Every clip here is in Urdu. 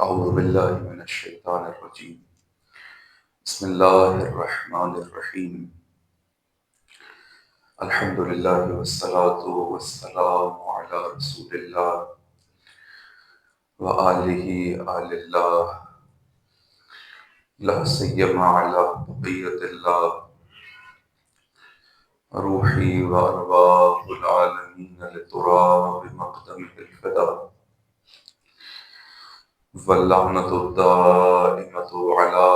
اعوذ باللہ من الشیطان الرجیم بسم اللہ الرحمن الرحیم الحمد للہ والصلاة والسلام علی رسول اللہ وآلہ آل اللہ لا سیما علی بقیت اللہ روحی وارواح العالمین لتراب مقدمہ الفدا واللعنة الدائمة على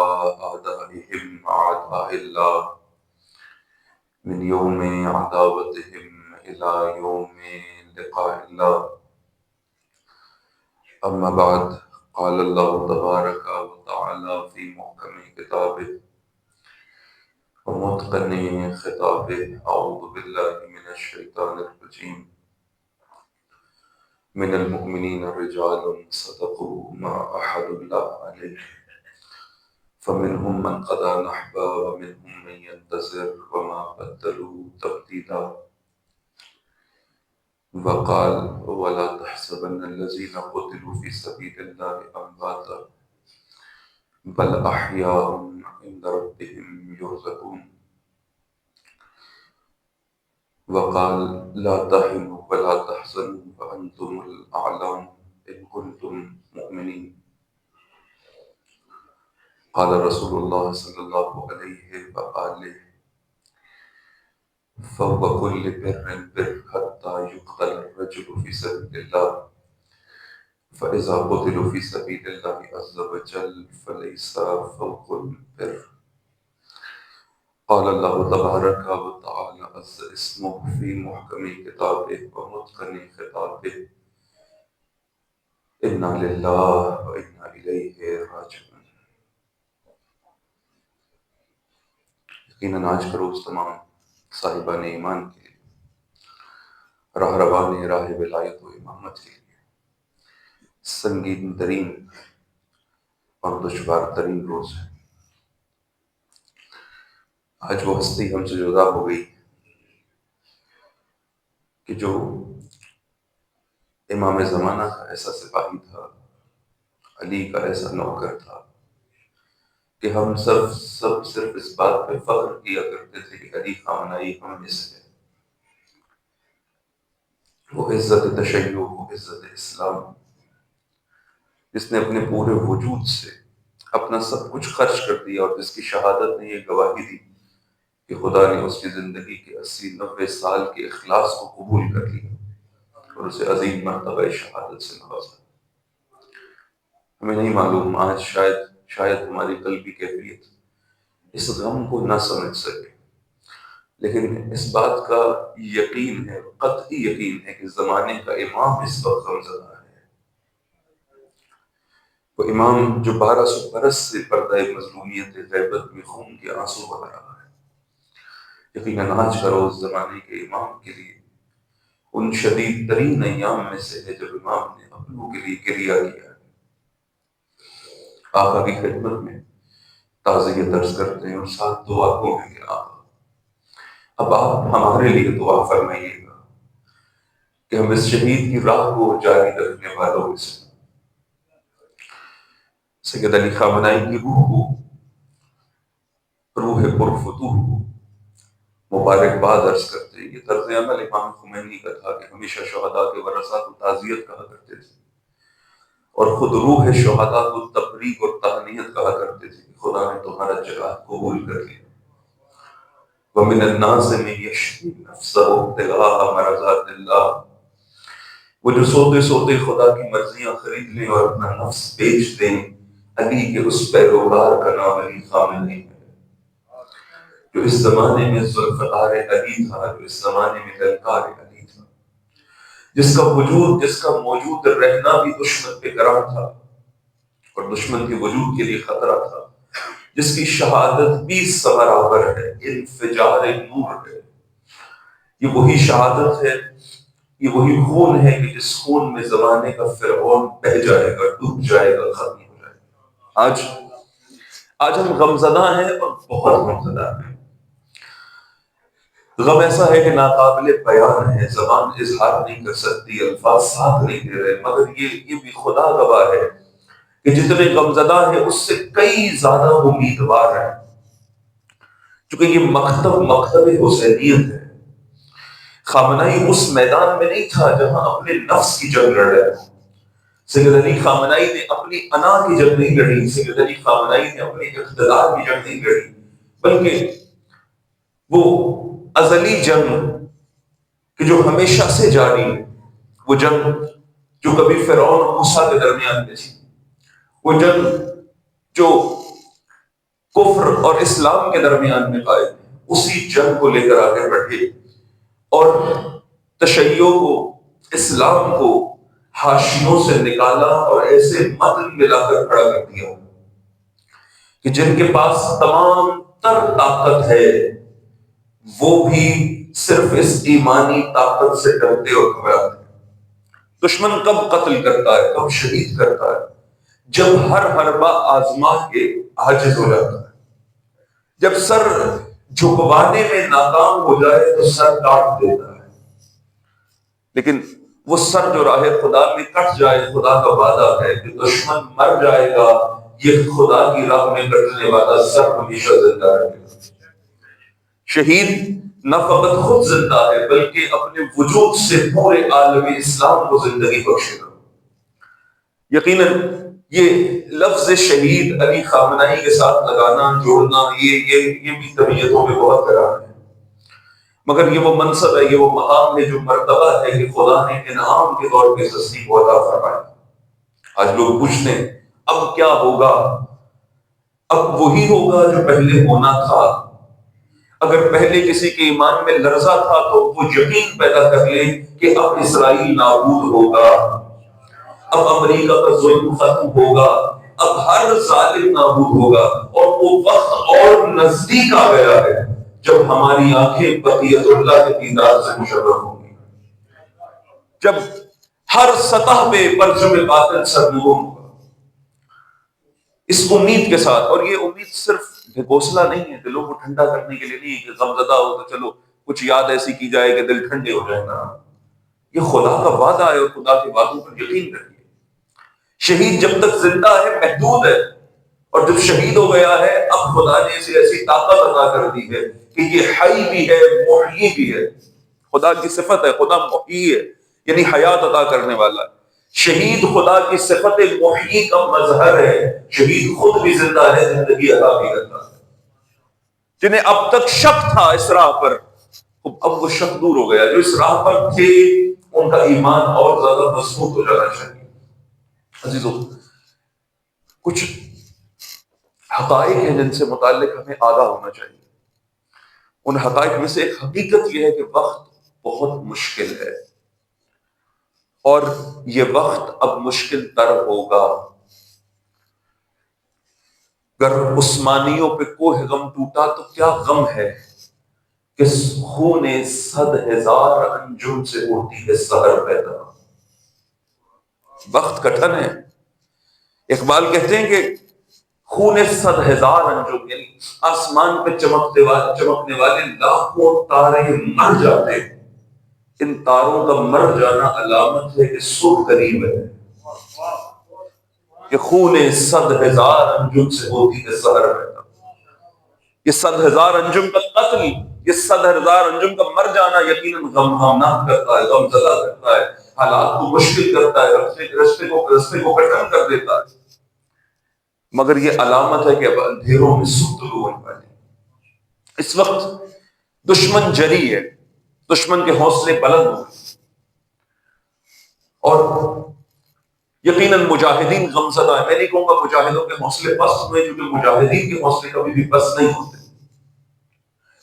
أعدائهم أعداء الله من يوم عداوتهم إلى يوم لقاء الله. أما بعد، قال الله تبارك وتعالى في محكم كتابه ومتقن خطابه: أعوذ بالله من الشيطان الرجيم. من المؤمنين رجال صدقوا ما عاهدوا الله عليه فمنهم من قضى نحبه ومنهم من ينتظر وما بدلوا تبديلا. وقال: ولا تحسبن الذين قتلوا في سبيل الله أمواتا بل أحياء عند ربهم يرزقون. وقال: لا تهنوا ولا تحزنوا وأنتم الأعلون إن كنتم مؤمنين. قال رسول الله صلى الله عليه وآله: فوق كل بر بر حتى يقتل الرجل في سبيل الله، فإذا قتلوا في سبيل الله عز وجل فليس فوق البر. قال الله تبارك وتعالى عز اسمه في محكم كتابه ومتقن خطابه: إنا لله وإنا إليه راجعون. یقیناً آج کا روز تمام صاحبان ایمان کے لیے، راہ روان راہ ولایت و امامت کے لیے سنگین ترین اور دشوار ترین روز ہے۔ آج وہ ہستی ہم سے جدا ہو گئی کہ جو امام زمانہ کا ایسا سپاہی تھا، علی کا ایسا نوکر تھا کہ ہم سب صرف اس بات پہ فخر کیا کرتے تھے کہ علی خامنائی ہم میں سے ہے۔ وہ عزت تشیع، وہ عزت اسلام، جس نے اپنے پورے وجود سے اپنا سب کچھ خرچ کر دیا، اور جس کی شہادت نے یہ گواہی دی کہ خدا نے اس کی زندگی کے 80-90 سال کے اخلاص کو قبول کر لیا اور اسے عظیم مرتبہ شہادت سے نوازا۔ ہمیں نہیں معلوم، آج شاید ہماری قلبی کیفیت اس غم کو نہ سمجھ سکے، لیکن اس بات کا یقین ہے، قطعی یقین ہے کہ زمانے کا امام اس وقت غم زدہ ہے۔ وہ امام جو 1200 برس سے پردہ مظلومیت غیبت میں خون کے آنسو بہا رہا ہے۔ یقیناً آج کا روز زمانے کے امام کے لیے ان شدید ترین ایام میں سے ہے جب امام نے اپنوں کے لیے گریہ کیا۔ آقا کی خدمت میں تعزیت درج کرتے ہیں اور ساتھ دعا کو ہے کہ آقا اب آپ ہمارے لیے دعا فرمائیے گا کہ ہم اس شہید کی راہ کو جاری رکھنے والوں میں سے۔ سید علی خامنائی کی روح پرفتوح کو مبارکباد عرض کرتے ہیں۔ یہ طرز عمل امام خمینی کا تھا کہ ہمیشہ شہداء کے ورثاء کو تعزیت کہا کرتے تھے، اور خود روح شہداء کو تبریک اور تہنیت کہا کرتے تھے کہ خدا نے تمہارا جہاد قبول کر لیا۔ وَمِنَ النَّاسِ مَن يَشْرِي نَفْسَهُ ابْتِغَاءَ مَرْضَاتِ اللَّهِ، وہ جو سوتے سوتے خدا کی مرضیاں خرید لیں اور اپنا نفس بیچ دیں۔ علی کے اس پیروکار کا نام علی خامنئی ہے، جو اس زمانے میں ذوالفقار علی تھا، جو اس زمانے میں للکار علی تھا، جس کا موجود رہنا بھی دشمن پہ گراں تھا اور دشمن کے وجود کے لیے خطرہ تھا، جس کی شہادت بھی برابر ہے، انفجار نور ہے۔ یہ وہی شہادت ہے، یہ وہی خون ہے کہ جس خون میں زمانے کا فرعون بہہ جائے گا، ڈوب جائے گا، ختم ہو جائے گا۔ آج ہم غمزدہ ہیں اور بہت غمزدہ ہیں۔ غم ایسا ہے کہ ناقابل بیان ہے، زبان اظہار نہیں کر سکتی، الفاظ ساتھ نہیں دے رہے، مگر یہ بھی خدا گواہ ہے کہ جتنے غمزدہ ہیں اس سے کئی زیادہ امیدوار ہیں، کیونکہ یہ مکتب حسینیت ہے۔ خامنائی اس میدان میں نہیں تھا جہاں اپنے نفس کی جنگ لڑ رہا تھا۔ سید علی خامنائی نے اپنی انا کی جنگ نہیں لڑی، سید علی خامنائی نے اپنے اقتدار کی جنگ نہیں لڑی، بلکہ وہ ازلی جنگ کہ جو ہمیشہ سے جاری ہے، وہ جنگ جو کبھی فرعون اور موسیٰ کے درمیان میں تھی، وہ جنگ جو کفر اور اسلام کے درمیان میں قائم ہے، اسی جنگ کو لے کر آگے بڑھے اور تشیع کو، اسلام کو حاشیوں سے نکالا اور ایسے متن ملا کر کھڑا کر دیا کہ جن کے پاس تمام تر طاقت ہے وہ بھی صرف اس ایمانی طاقت سے ڈرتے اور گھبراتے ہیں۔ دشمن کب قتل کرتا ہے، کب شہید کرتا ہے؟ جب ہر حربہ آزما کے عاجز ہو جاتا ہے، جب سر جھکوانے میں ناکام ہو جائے تو سر کاٹ دیتا ہے، لیکن وہ سر جو راہ خدا میں کٹ جائے، خدا کا وعدہ ہے کہ دشمن مر جائے گا، یہ خدا کی راہ میں کٹنے والا سر ہمیشہ زندہ رہے گا۔ شہید نہ فقط خود زندہ ہے بلکہ اپنے وجود سے پورے عالم اسلام کو زندگی بخشے گا۔ یقیناً یہ لفظ شہید علی خامنائی کے ساتھ لگانا، جوڑنا، یہ بھی طبیعتوں میں بہت قرار ہے، مگر یہ وہ منصب ہے، یہ وہ مقام ہے، جو مرتبہ ہے کہ خدا نے انعام کے طور پہ تصدیق کو عطا فرمایا۔ آج لوگ پوچھتے ہیں اب کیا ہوگا؟ اب وہی ہوگا جو پہلے ہونا تھا۔ اگر پہلے کسی کے ایمان میں لرزہ تھا تو وہ یقین پیدا کر لے کہ اب اسرائیل نابود ہوگا، اب امریکہ کا ظلم ختم ہوگا، اب ہر ظالم نابود ہوگا، اور وہ وقت اور نزدیک آ گیا ہے جب ہماری آنکھیں بقیت اللہ کے دیدار سے مشرف ہوں گی، جب ہر سطح پہ پرچم باطل سرنگوں ہوگا۔ اس امید کے ساتھ، اور یہ امید صرف ڈھکوسلا نہیں ہے، دلوں کو ٹھنڈا کرنے کے لیے نہیں کہ غمزدہ ہو تو چلو کچھ یاد ایسی کی جائے کہ دل ٹھنڈے ہو جائے گا، یہ خدا کا وعدہ ہے اور خدا کے وعدوں پر یقین رکھیے۔ شہید جب تک زندہ ہے محدود ہے، اور جب شہید ہو گیا ہے اب خدا نے اسے ایسی طاقت عطا کر دی ہے کہ یہ حی بھی ہے، محیی بھی ہے۔ خدا کی صفت ہے، خدا محیی ہے، یعنی حیات عطا کرنے والا ہے۔ شہید خدا کی صفت محیی کا مظہر ہے، شہید خود بھی زندہ ہے، زندگی عطا بھی کرتا ہے۔ جنہیں اب تک شک تھا اس راہ پر، اب وہ شک دور ہو گیا، جو اس راہ پر تھے ان کا ایمان اور زیادہ مضبوط ہو جانا چاہیے۔ عزیزو، کچھ حقائق ہیں جن سے متعلق ہمیں آگاہ ہونا چاہیے۔ ان حقائق میں سے ایک حقیقت یہ ہے کہ وقت بہت مشکل ہے، اور یہ وقت اب مشکل تر ہوگا۔ اگر عثمانیوں پہ کوہ غم ٹوٹا تو کیا غم ہے کہ خون 100,000 انجم سے ہوتی ہے سحر پیدا۔ وقت کٹھن ہے۔ اقبال کہتے ہیں کہ خون 100,000 انجم، یعنی آسمان پہ چمکنے والے لاکھوں تارے مر جاتے ہیں، ان تاروں کا مر جانا علامت ہے کہ صبح قریب ہے، کہ خون 100,000 انجم سے ہوتی ہے سحر پیدا۔ یہ 100,000 انجم کا قتل، یہ 100,000 انجم کا مر جانا یقیناً غمناک کرتا ہے، غم زدہ کرتا ہے، حالات کو مشکل کرتا ہے، رستے کو کٹھن کر دیتا ہے، مگر یہ علامت ہے کہ اب اندھیروں میں گفتگو ہونے والی ہے۔ اس وقت دشمن جری ہے، دشمن کے حوصلے بلند ہو گئے، اور یقیناً مجاہدین غمزدہ ہیں۔ میں نہیں کہوں گا مجاہدوں کے حوصلے پست ہوئے، کیونکہ مجاہدین کے حوصلے کبھی بھی پست نہیں ہوتے۔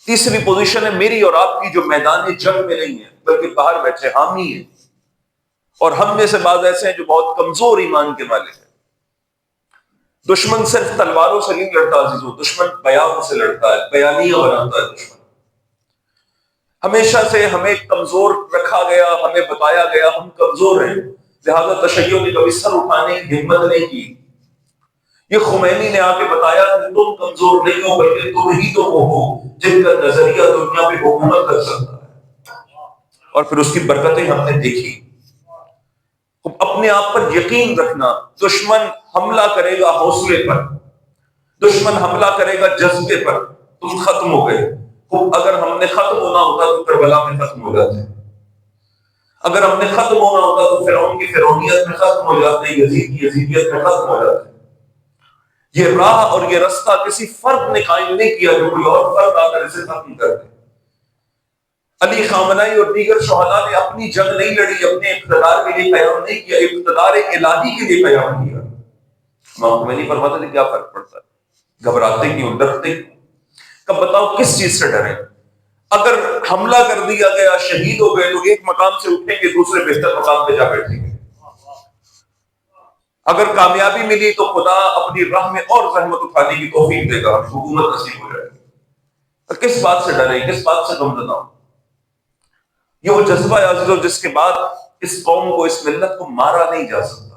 تیسری پوزیشن ہے میری اور آپ کی، جو میدان جنگ میں نہیں ہے بلکہ باہر بیٹھے حامی ہیں، اور ہم میں سے بعض ایسے ہیں جو بہت کمزور ایمان کے مالک ہیں۔ دشمن صرف تلواروں سے نہیں لڑتا عزیزو، دشمن بیانوں سے لڑتا ہے، بیانیاں بناتا ہے دشمن۔ ہمیشہ سے ہمیں کمزور رکھا گیا، ہمیں بتایا گیا ہم کمزور ہیں، لہذا تشیع نے کبھی سر اٹھانے کی ہمت نہیں کی۔ یہ خمینی نے آ کے بتایا کہ تم کمزور نہیں ہو بلکہ تم ہی تو وہ ہو جن کا نظریہ دنیا پہ حکومت کر سکتا ہے، اور پھر اس کی برکتیں ہم نے دیکھی۔ اپنے آپ پر یقین رکھنا. دشمن حملہ کرے گا حوصلے پر، دشمن حملہ کرے گا جذبے پر، تم ختم ہو گئے. اگر ہم نے ختم ہونا ہوتا تو کربلا میں ختم ہو جاتے، اگر ہم نے ختم ہونا ہوتا تو فرعون کی فرعونیت میں ختم ہو جاتے، یزید کی یزیدیت میں ختم ہو جاتے. یہ راہ اور یہ رستہ کسی فرد نے قائم نہیں کیا جو کوئی اور فرد آ کر اسے ختم کر دے. علی خامنائی اور دیگر شہداء نے اپنی جنگ نہیں لڑی، اپنے اقتدار کے لیے قیام نہیں کیا، اقتدار الہی کے لیے قیام کیا. میں نہیں فرماتا کہ کیا فرق پڑتا ہے، گھبراتے کیوں، ڈرتے کیوں؟ کب بتاؤ کس چیز سے ڈریں؟ اگر حملہ کر دیا گیا، شہید ہو گئے تو ایک مقام سے اٹھیں گے دوسرے بہتر مقام پہ جا بیٹھیں گے. اگر کامیابی ملی تو خدا اپنی راہ میں اور زحمت اٹھانے کی توفیق دے گا، حکومت نصیب ہو جائے گی. کس بات سے ڈریں، کس بات سے غمزدہ ہوں؟ یہ وہ جذبہ ہے عزیزو جس کے بعد اس قوم کو، اس ملت کو مارا نہیں جا سکتا.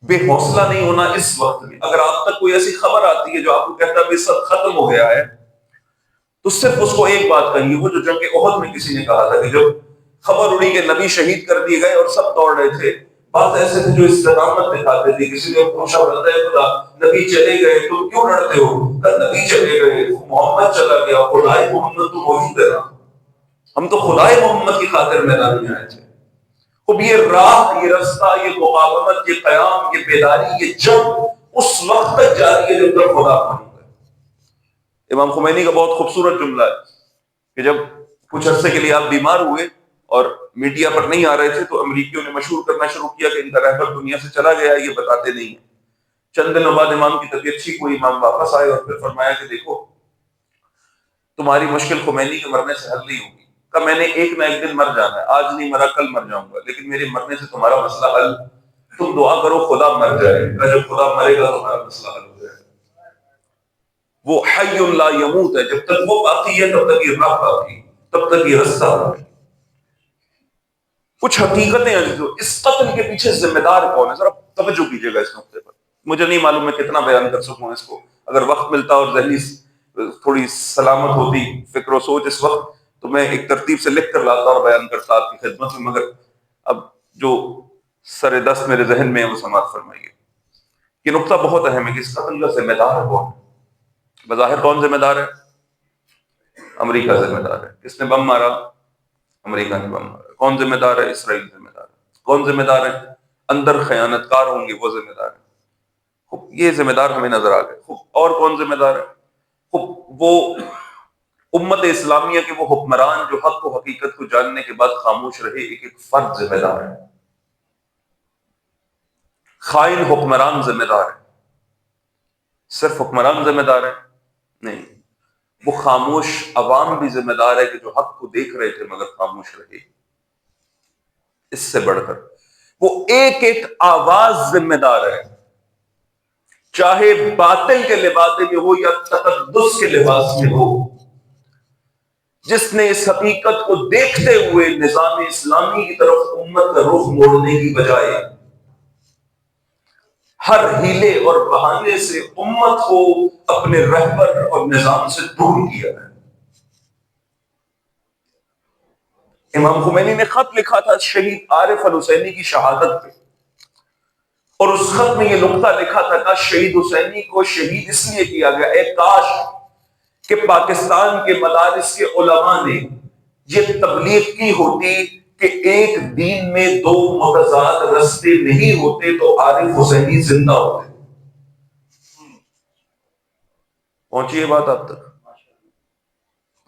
بے حوصلہ نہیں ہونا اس وقت میں. اگر آپ تک کوئی ایسی خبر آتی ہے جو آپ کو کہتا ہے کہ سب ختم ہو گیا ہے، تو صرف اس کو ایک بات کہیے، وہ جو جنگ احد میں کسی نے کہا تھا کہ جب خبر اڑی کہ نبی شہید کر دیے گئے اور سب دوڑ رہے تھے، بعض ایسے تھے جو استقامت دکھاتے تھے. کسی نے پوچھا بندہ خدا نبی چلے گئے تم کیوں لڑتے ہو؟ نبی چلے گئے، محمد چلا گیا، خدائے محمد تو موجود ہے نا، ہم تو خدائے محمد کی خاطر میدان میں آئے تھے. اب یہ راہ، یہ رستہ، یہ مقاومت، یہ قیام، یہ بیداری، یہ جنگ اس وقت تک جاری ہے جب تک خدا پڑھے. امام خمینی کا بہت خوبصورت جملہ ہے کہ جب کچھ عرصے کے لیے آپ بیمار ہوئے اور میڈیا پر نہیں آ رہے تھے تو امریکیوں نے مشہور کرنا شروع کیا کہ ان کا رہبر دنیا سے چلا گیا، یہ بتاتے نہیں ہیں. چند دنوں بعد امام کی طبیعت ٹھیک ہوئی، امام واپس آئے اور پھر فرمایا کہ دیکھو تمہاری مشکل خمینی کے مرنے سے حل نہیں ہوگی. کہ میں نے ایک نہ ایک دن مر جانا ہے، آج نہیں مرا کل مر جاؤں گا، لیکن میرے مرنے سے تمہارا مسئلہ حل، تم دعا کرو خدا مر جائے گا، جب خدا مرے گا تمہارا مسئلہ حل ہو جائے گا. وہ حی لا یموت ہے، جب تک وہ باقی ہے تب تک یہ راہ باقی، تب تک یہ رستہ باقی. کچھ حقیقتیں ہیں جو اس قتل کے پیچھے ذمہ دار کون ہے، ذرا توجہ کیجیے گا اس نقطے پر. مجھے نہیں معلوم میں کتنا بیان کر سکوں اس کو، اگر وقت ملتا اور ذہنی تھوڑی سلامت ہوتی فکر و سوچ اس وقت تو میں ایک ترتیب سے لکھ کر لاتا اور بیان کرتا آپ کی خدمت میں، مگر اب جو سر دست میرے ذہن میں ہے وہ سماعت فرمائیے. یہ نقطہ بہت اہم ہے کہ اس قتل کا ذمہ دار کون ہے. بظاہر کون ذمہ دار ہے؟ امریکہ ذمہ دار ہے. کس نے بم مارا؟ امریکہ نے بم مارا. کون ذمہ دار ہے؟ اسرائیل ذمہ دار ہے. کون ذمہ دار ہے؟ اندر خیانت کار ہوں گے وہ ذمہ دار ہے. یہ ذمہ دار ہمیں نظر آ گئے. اور کون ذمہ دار ہے؟ وہ امت اسلامیہ کے وہ حکمران جو حق و حقیقت کو جاننے کے بعد خاموش رہے. ایک ایک فرد ذمہ دار ہے. خائن حکمران ذمہ دار ہے. صرف حکمران ذمہ دار ہے نہیں، وہ خاموش عوام بھی ذمہ دار ہے کہ جو حق کو دیکھ رہے تھے مگر خاموش رہے. اس سے بڑھ کر وہ ایک ایک آواز ذمہ دار ہے، چاہے باطل کے لباس میں ہو یا تقدس کے لباس میں ہو، جس نے اس حقیقت کو دیکھتے ہوئے نظام اسلامی کی طرف امت کا رخ موڑنے کی بجائے ہر ہیلے اور بہانے سے امت کو اپنے رہبر اور نظام سے دور کیا ہے. امام خمینی نے خط لکھا تھا شہید عارف الحسینی کی شہادت پہ، اور اس خط میں یہ نقطہ لکھا تھا کہ شہید حسینی کو شہید اس لیے کیا گیا، اے کاش کہ پاکستان کے مدارس کے علماء نے یہ تبلیغ کی ہوتی کہ ایک دین میں دو متضاد رستے نہیں ہوتے تو عارف حسینی زندہ ہوتے. پہنچی یہ بات آپ تک؟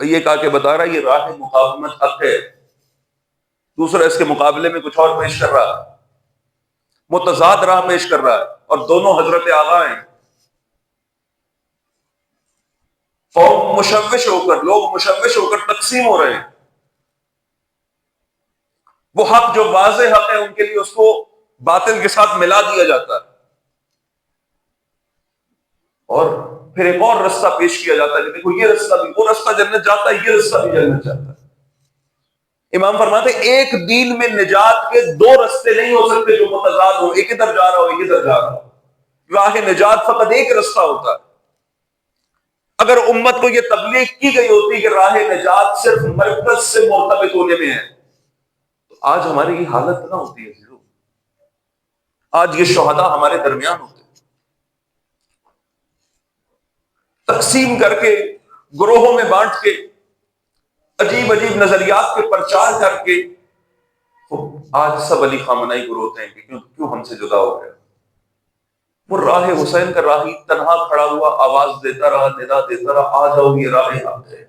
یہ کہا کہ بتا رہا یہ راہ مقاومت حق ہے، دوسرا اس کے مقابلے میں کچھ اور پیش کر رہا ہے، متضاد راہ پیش کر رہا ہے، اور دونوں حضرت آغا ہیں. قوم مشوش ہو کر، لوگ مشوش ہو کر تقسیم ہو رہے ہیں. وہ حق جو واضح حق ہے ان کے لیے اس کو باطل کے ساتھ ملا دیا جاتا ہے، اور پھر ایک اور رستہ پیش کیا جاتا ہے کہ دیکھو یہ رستہ بھی، وہ رستہ جنت جاتا ہے، یہ رستہ بھی جنت جاتا ہے. امام فرماتے ہیں ایک دین میں نجات کے دو رستے نہیں ہو سکتے جو متضاد ہو، ایک ادھر جا رہا ہو ایک ادھر جا رہا ہو. راہ نجات فقط ایک رستہ ہوتا ہے. اگر امت کو یہ تبلیغ کی گئی ہوتی کہ راہ نجات صرف مرکز سے مرتبط ہونے میں ہے تو آج ہماری یہ حالت نہ ہوتی ہے، آج یہ شہداء ہمارے درمیان ہوتے، تقسیم کر کے، گروہوں میں بانٹ کے، عجیب عجیب نظریات کے پرچار کر کے آج سب علی خامنائی کو روتے ہیں کہ کیوں ہم سے جدا ہو گیا۔ وہ راہ حسین کا راہی تنہا کھڑا ہوا، آواز دیتا رہا، ندا دیتا رہا، آ جاؤ یہ راہ حق ہے۔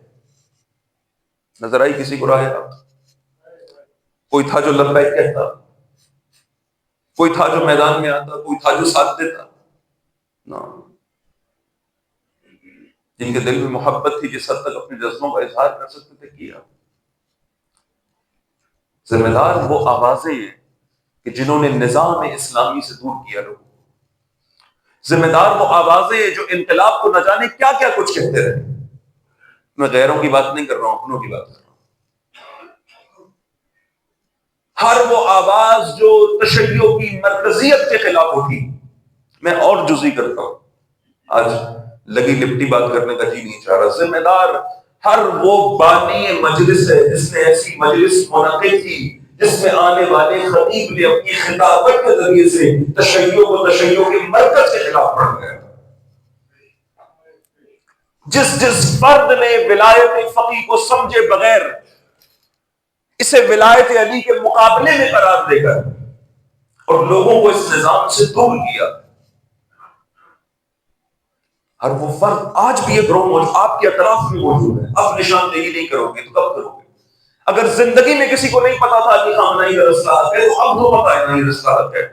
نظر آئی کسی کو راہ حق؟ کوئی تھا جو لبیک کہتا، کوئی تھا جو میدان میں آتا، کوئی تھا جو ساتھ دیتا؟ نہ۔ جن کے دل میں محبت تھی، جس حد تک اپنے جذبوں کا اظہار کر سکتے تھے، کیا۔ ذمہ دار وہ آوازیں ہیں کہ جنہوں نے نظام اسلامی سے دور کیا لوگوں کو، ذمہ دار وہ آوازیں ہیں جو انقلاب کو نہ جانے کیا کیا کچھ کہتے رہے۔ میں غیروں کی بات نہیں کر رہا ہوں، اپنوں کی بات کر رہا ہوں۔ ہر وہ آواز جو تشیع کی مرکزیت کے خلاف اٹھی، میں اور جزئی کرتا ہوں، آج لگی لپٹی بات کرنے کا جی نہیں چاہ رہا۔ ذمہ دار ہر وہ بانی مجلس ہے جس نے ایسی مجلس منعقد کی جس میں آنے والے خطیب نے اپنی خطابت کے ذریعے سے تشیع کو تشیع کے مرکز کے خلاف پڑھ گیا۔ جس فرد نے ولایت فقیہ کو سمجھے بغیر اسے ولایت علی کے مقابلے میں قرار دے کر اور لوگوں کو اس نظام سے دور کیا، ہر وہ فرد آج بھی یہ گروہ موجود آپ کے اطراف میں موجود ہے۔ اب نشاندہی نہیں کرو گے تو کب کرو گے؟ اگر زندگی میں کسی کو نہیں پتا تھا کہ خامنہئی کا رسالہ حق ہے تو اب تو پتا ہے نہیں رسالہ حق ہے۔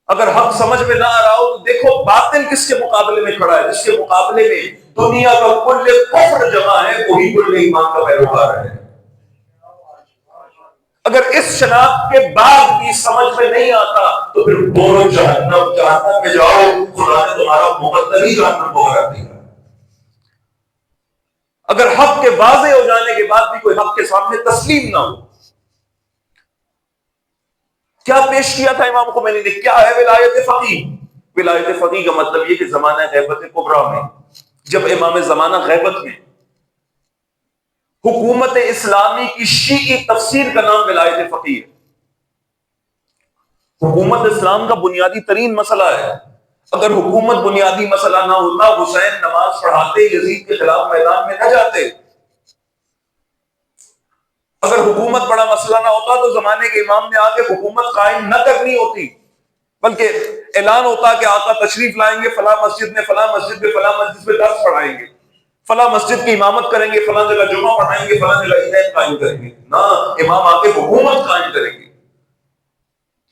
اگر حق سمجھ میں نہ آ رہا ہو تو دیکھو باطل کس کے مقابلے میں کھڑا ہے، جس کے مقابلے میں دنیا کا کل کفر جمع ہے، وہی کل ایمان کا پیروکار ہے۔ اگر اس شناخت کے بعد بھی سمجھ میں نہیں آتا تو پھر بولو جہنم میں جاؤ، خدا نے تمہارا مقدر ہی جہنم کو قرار دیا۔ اگر حق کے واضح ہو جانے کے بعد بھی کوئی حق کے سامنے تسلیم نہ ہو، کیا پیش کیا تھا امام خمینی نے؟ کیا ہے ولایت فقیہ؟ ولایت فقیہ کا مطلب یہ کہ زمانہ غیبت کبریٰ میں، جب امام زمانہ غیبت میں، حکومت اسلامی کی شیعی تفسیر کا نام ولایت فقیہ ہے۔ حکومت اسلام کا بنیادی ترین مسئلہ ہے، اگر حکومت بنیادی مسئلہ نہ ہوتا حسین نماز پڑھاتے، یزید کے خلاف میدان میں نہ جاتے۔ اگر حکومت بڑا مسئلہ نہ ہوتا تو زمانے کے امام نے آ کے حکومت قائم نہ کرنی ہوتی، بلکہ اعلان ہوتا کہ آقا تشریف لائیں گے فلاں مسجد میں، فلاں مسجد میں، فلاں مسجد میں درس پڑھائیں گے، فلاں مسجد کی امامت کریں گے، فلاں جگہ جمعہ پڑھائیں گے، فلاں جگہ عیدین قائم کریں گے۔ نہ، امام آ کے حکومت قائم کریں گے،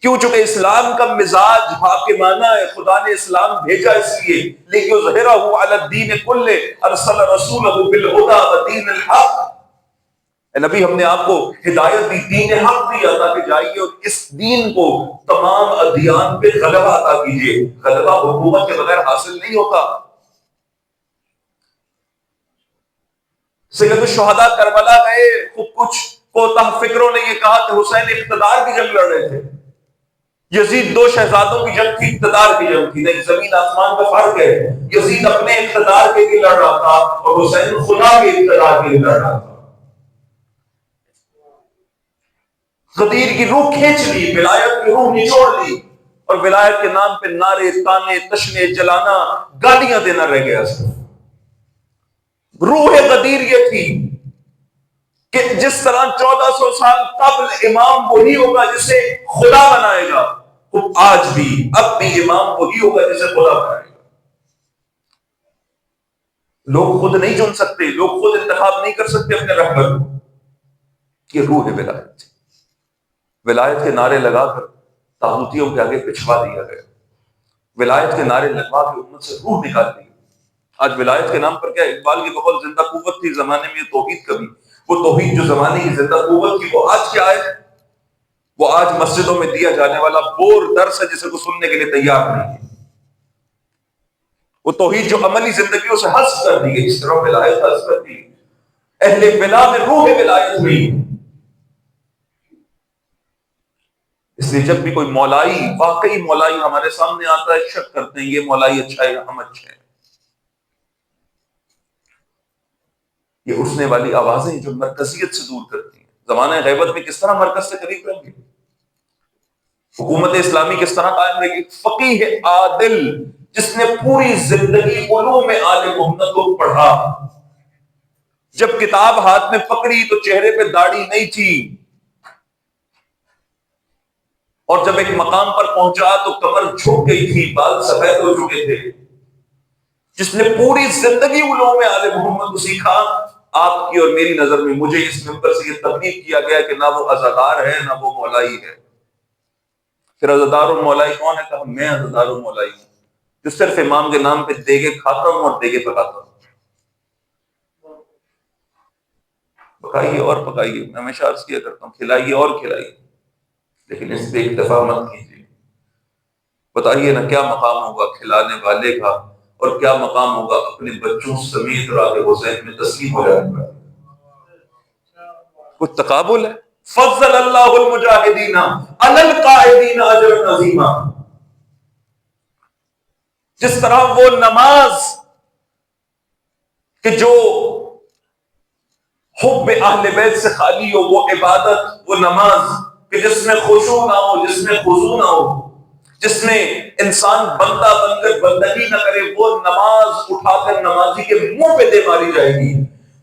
کیوں؟ چونکہ اسلام کا مزاج حاکمانہ ہے، خدا نے اسلام بھیجا اس لیے لِيُظْهِرَهُ عَلَى الدِّينِ كُلِّهِ أَرْسَلَ رَسُولَهُ بِالْهُدَى وَدِينِ الْحَقِّ۔ اے نبی، ہم نے آپ کو ہدایت دی، دین حق دیا تاکہ جائیے اور اس دین کو تمام ادیان پہ غلبہ عطا کیجیے۔ غلبہ حکومت کے بغیر حاصل نہیں ہوتا۔ سید الشہداء کربلا گئے، کچھ کوتاہ فکروں نے یہ کہا کہ حسین اقتدار کی جنگ لڑ رہے تھے، یزید دو شہزادوں کی جنگ تھی، اقتدار کی جنگ تھی۔ نہیں، زمین آسمان کا فرق ہے۔ یزید اپنے اقتدار کے لیے لڑ رہا تھا اور حسین خدا کے اقتدار کے لیے لڑ رہا تھا۔ غدیر کی روح کھینچ لی، ولایت کی روح نچوڑ لی، اور ولایت کے نام پہ نعرے، تانے، تشنے، جلانا، گالیاں دینا رہ گیا۔ روح غدیر یہ تھی کہ جس طرح 1400 سال قبل امام وہی ہوگا جسے خدا بنائے گا، آج بھی اب بھی امام وہی ہوگا جسے خدا بنائے گا۔ لوگ خود نہیں چن سکتے، لوگ خود انتخاب نہیں کر سکتے اپنے رہبر کو۔ یہ روح ہے ولایت۔ ولایت کے نعرے لگا کر طاغوتیوں کے آگے پچھوا دیا گیا، ولایت کے نعرے لگوا کے امت سے روح نکال دی۔ آج ولایت کے نام پر کیا، اقبال کی بہت زندہ قوت تھی زمانے میں توحید کبھی، وہ توحید جو زمانے کی زندہ قوت تھی وہ آج کیا ہے؟ وہ آج مسجدوں میں دیا جانے والا بور درس ہے جسے کو سننے کے لیے تیار نہیں ہے۔ وہ توحید جو عملی زندگیوں سے حذف کر دی گئی، اس طرح ولایت حذف کر دی، اہل بلا میں روح ولایت ہوئی۔ اس لیے جب بھی کوئی مولائی، واقعی مولائی ہمارے سامنے آتا ہے، شک کرتے ہیں یہ مولائی اچھا ہے یا ہم اچھے ہیں۔ یہ اٹھنے والی آوازیں جو مرکزیت سے دور کرتی ہیں. زمانہ غیبت میں کس طرح مرکز سے قریب رہیں گے؟ حکومت اسلامی کس طرح قائم رہے گی؟ فقیہ عادل جس نے پوری زندگی علوم آل محمد کو پڑھا، جب کتاب ہاتھ میں پکڑی تو چہرے پہ داڑھی نہیں تھی، اور جب ایک مقام پر پہنچا تو کمر جھک گئی تھی، بال سفید ہو چکے تھے. جس نے پوری زندگی علوم آل محمد کو سیکھا. آپ کی اور میری نظر میں مجھے اس ممبر سے یہ تبلیغ کیا گیا کہ نہ وہ عزادار ہے نہ وہ مولائی ہے. پھر عزادار و مولائی کون ہے؟ کہا میں عزادار و مولائی ہوں جو صرف امام کے نام پہ دیگے کھاتا ہوں اور دیگے پکاتا ہوں. پکائیے اور پکائیے، میں ہمیشہ عرض کیا کرتا ہوں کھلائیے اور کھلائیے، لیکن اس پہ اکتفا مت کیجیے. بتائیے نا کیا مقام ہوگا کھلانے والے کا، اور کیا مقام ہوگا اپنے بچوں سمیت راہ حسین میں تسلیم ہو جانے کا. کچھ تقابل ہے؟ فضل اللہ المجاہدین علی القاعدین اجرا عظیما. جس طرح وہ نماز کہ جو حب اہل بیت سے خالی ہو، وہ عبادت، وہ نماز کہ جس میں خشوع نہ ہو، جس میں خضوع نہ ہو، جس میں انسان بندہ بن کر بندگی نہ کرے، وہ نماز اٹھا کر نمازی کے منہ پہ دے ماری جائے گی.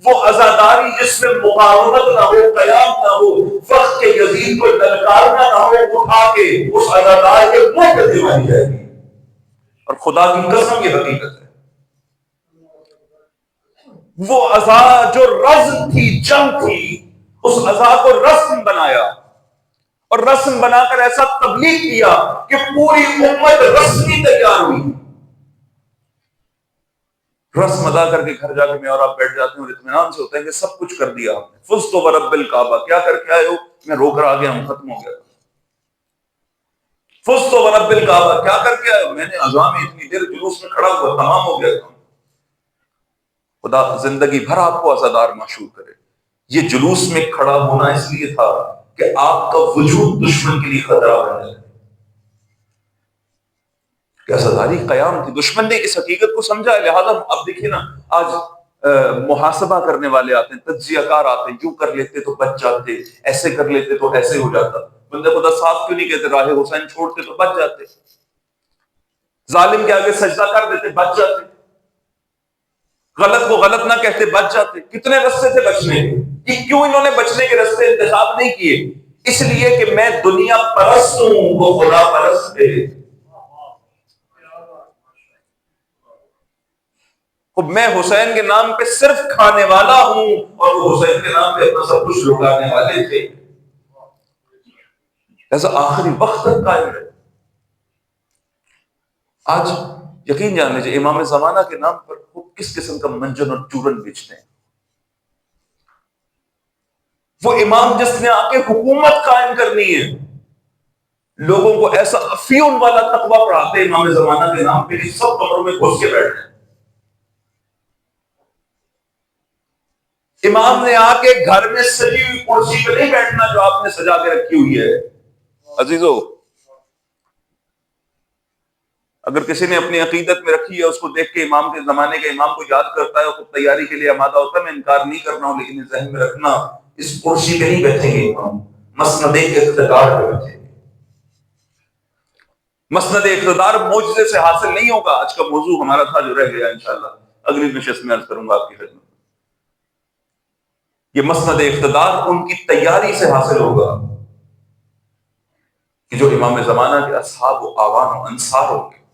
وہ عزاداری جس میں مقاومت نہ ہو، قیام نہ ہو، وقت کے یزید کو للکارنا نہ ہو، اٹھا کے اس عزادار کے منہ پہ دے ماری جائے گی. اور خدا کی قسم یہ حقیقت ہے. وہ عزا جو رزم تھی، جنگ تھی، اس عزا کو رسم بنایا، اور رسم بنا کر ایسا تبلیغ کیا کہ پوری امت رسمی تیار ہوئی. رسم ادا کر کے گھر جا کے میں اور آپ بیٹھ جاتے ہیں اور اطمینان سے ہوتے ہیں کہ سب کچھ کر دیا آپ نے. فزت ورب الکعبہ، کیا کر کے آئے ہو؟ میں رو کر آ گیا ہوں، ختم ہو گیا. فزت ورب الکعبہ، کیا کر کے آئے ہو؟ میں نے اذان میں اتنی دیر جلوس میں کھڑا ہوا، تمام ہو گیا. خدا زندگی بھر آپ کو عزادار معشور کرے. یہ جلوس میں کھڑا ہونا اس لیے تھا کہ آپ کا وجود دشمن کے لیے خطرہ بن جائے. کہ عزاداری قیام تھی. دشمن نے اس حقیقت کو سمجھا ہے. لہذا اب دیکھیے نا، آج محاسبہ کرنے والے آتے ہیں، تجزیہ کار آتے ہیں، یوں کر لیتے تو بچ جاتے، ایسے کر لیتے تو ایسے ہو جاتا. بندے خدا صاف کیوں نہیں کہتے راہ حسین چھوڑتے تو بچ جاتے، ظالم کے آگے سجدہ کر دیتے بچ جاتے، غلط کو غلط نہ کہتے بچ جاتے. کتنے رستے تھے بچنے کے. کیوں انہوں نے بچنے کے رستے انتخاب نہیں کیے؟ اس لیے کہ میں دنیا پرست ہوں، وہ خدا پرست ہے. میں حسین کے نام پہ صرف کھانے والا ہوں، اور وہ حسین کے نام پہ اپنا سب کچھ لٹانے والے تھے. ایسا آخری وقت تک قائم رہے. آج یقین جان لیجیے امام زمانہ کے نام پر وہ کس قسم کا منجن اور چورن بیچتے ہیں. وہ امام جس نے آ کے حکومت قائم کرنی ہے، لوگوں کو ایسا افیون والا تقویٰ پڑھاتے امام زمانہ کے نام پہ سب کمروں میں گھس کے بیٹھ جائیں. امام نے آ کے گھر میں سجی ہوئی کرسی پہ نہیں بیٹھنا جو آپ نے سجا کے رکھی ہوئی ہے. عزیزو، اگر کسی نے اپنی عقیدت میں رکھی ہے، اس کو دیکھ کے امام کے زمانے کے امام کو یاد کرتا ہے، خود تیاری کے لیے آمادہ ہوتا ہے، میں انکار نہیں کر رہا ہوں، لیکن ذہن میں رکھنا اس کرسی پہ نہیں بیٹھیں گے امام، مسند اقتدار پہ بیٹھیں گے. مسند اقتدار معجزے سے حاصل نہیں ہوگا. آج کا موضوع ہمارا تھا جو رہ گیا، انشاءاللہ اگلی نشست میں عرض کروں گا آپ کی خدمت. یہ مسند اقتدار ان کی تیاری سے حاصل ہوگا کہ جو امام زمانہ کے اصحاب و اعوان و انصار ہوں گے.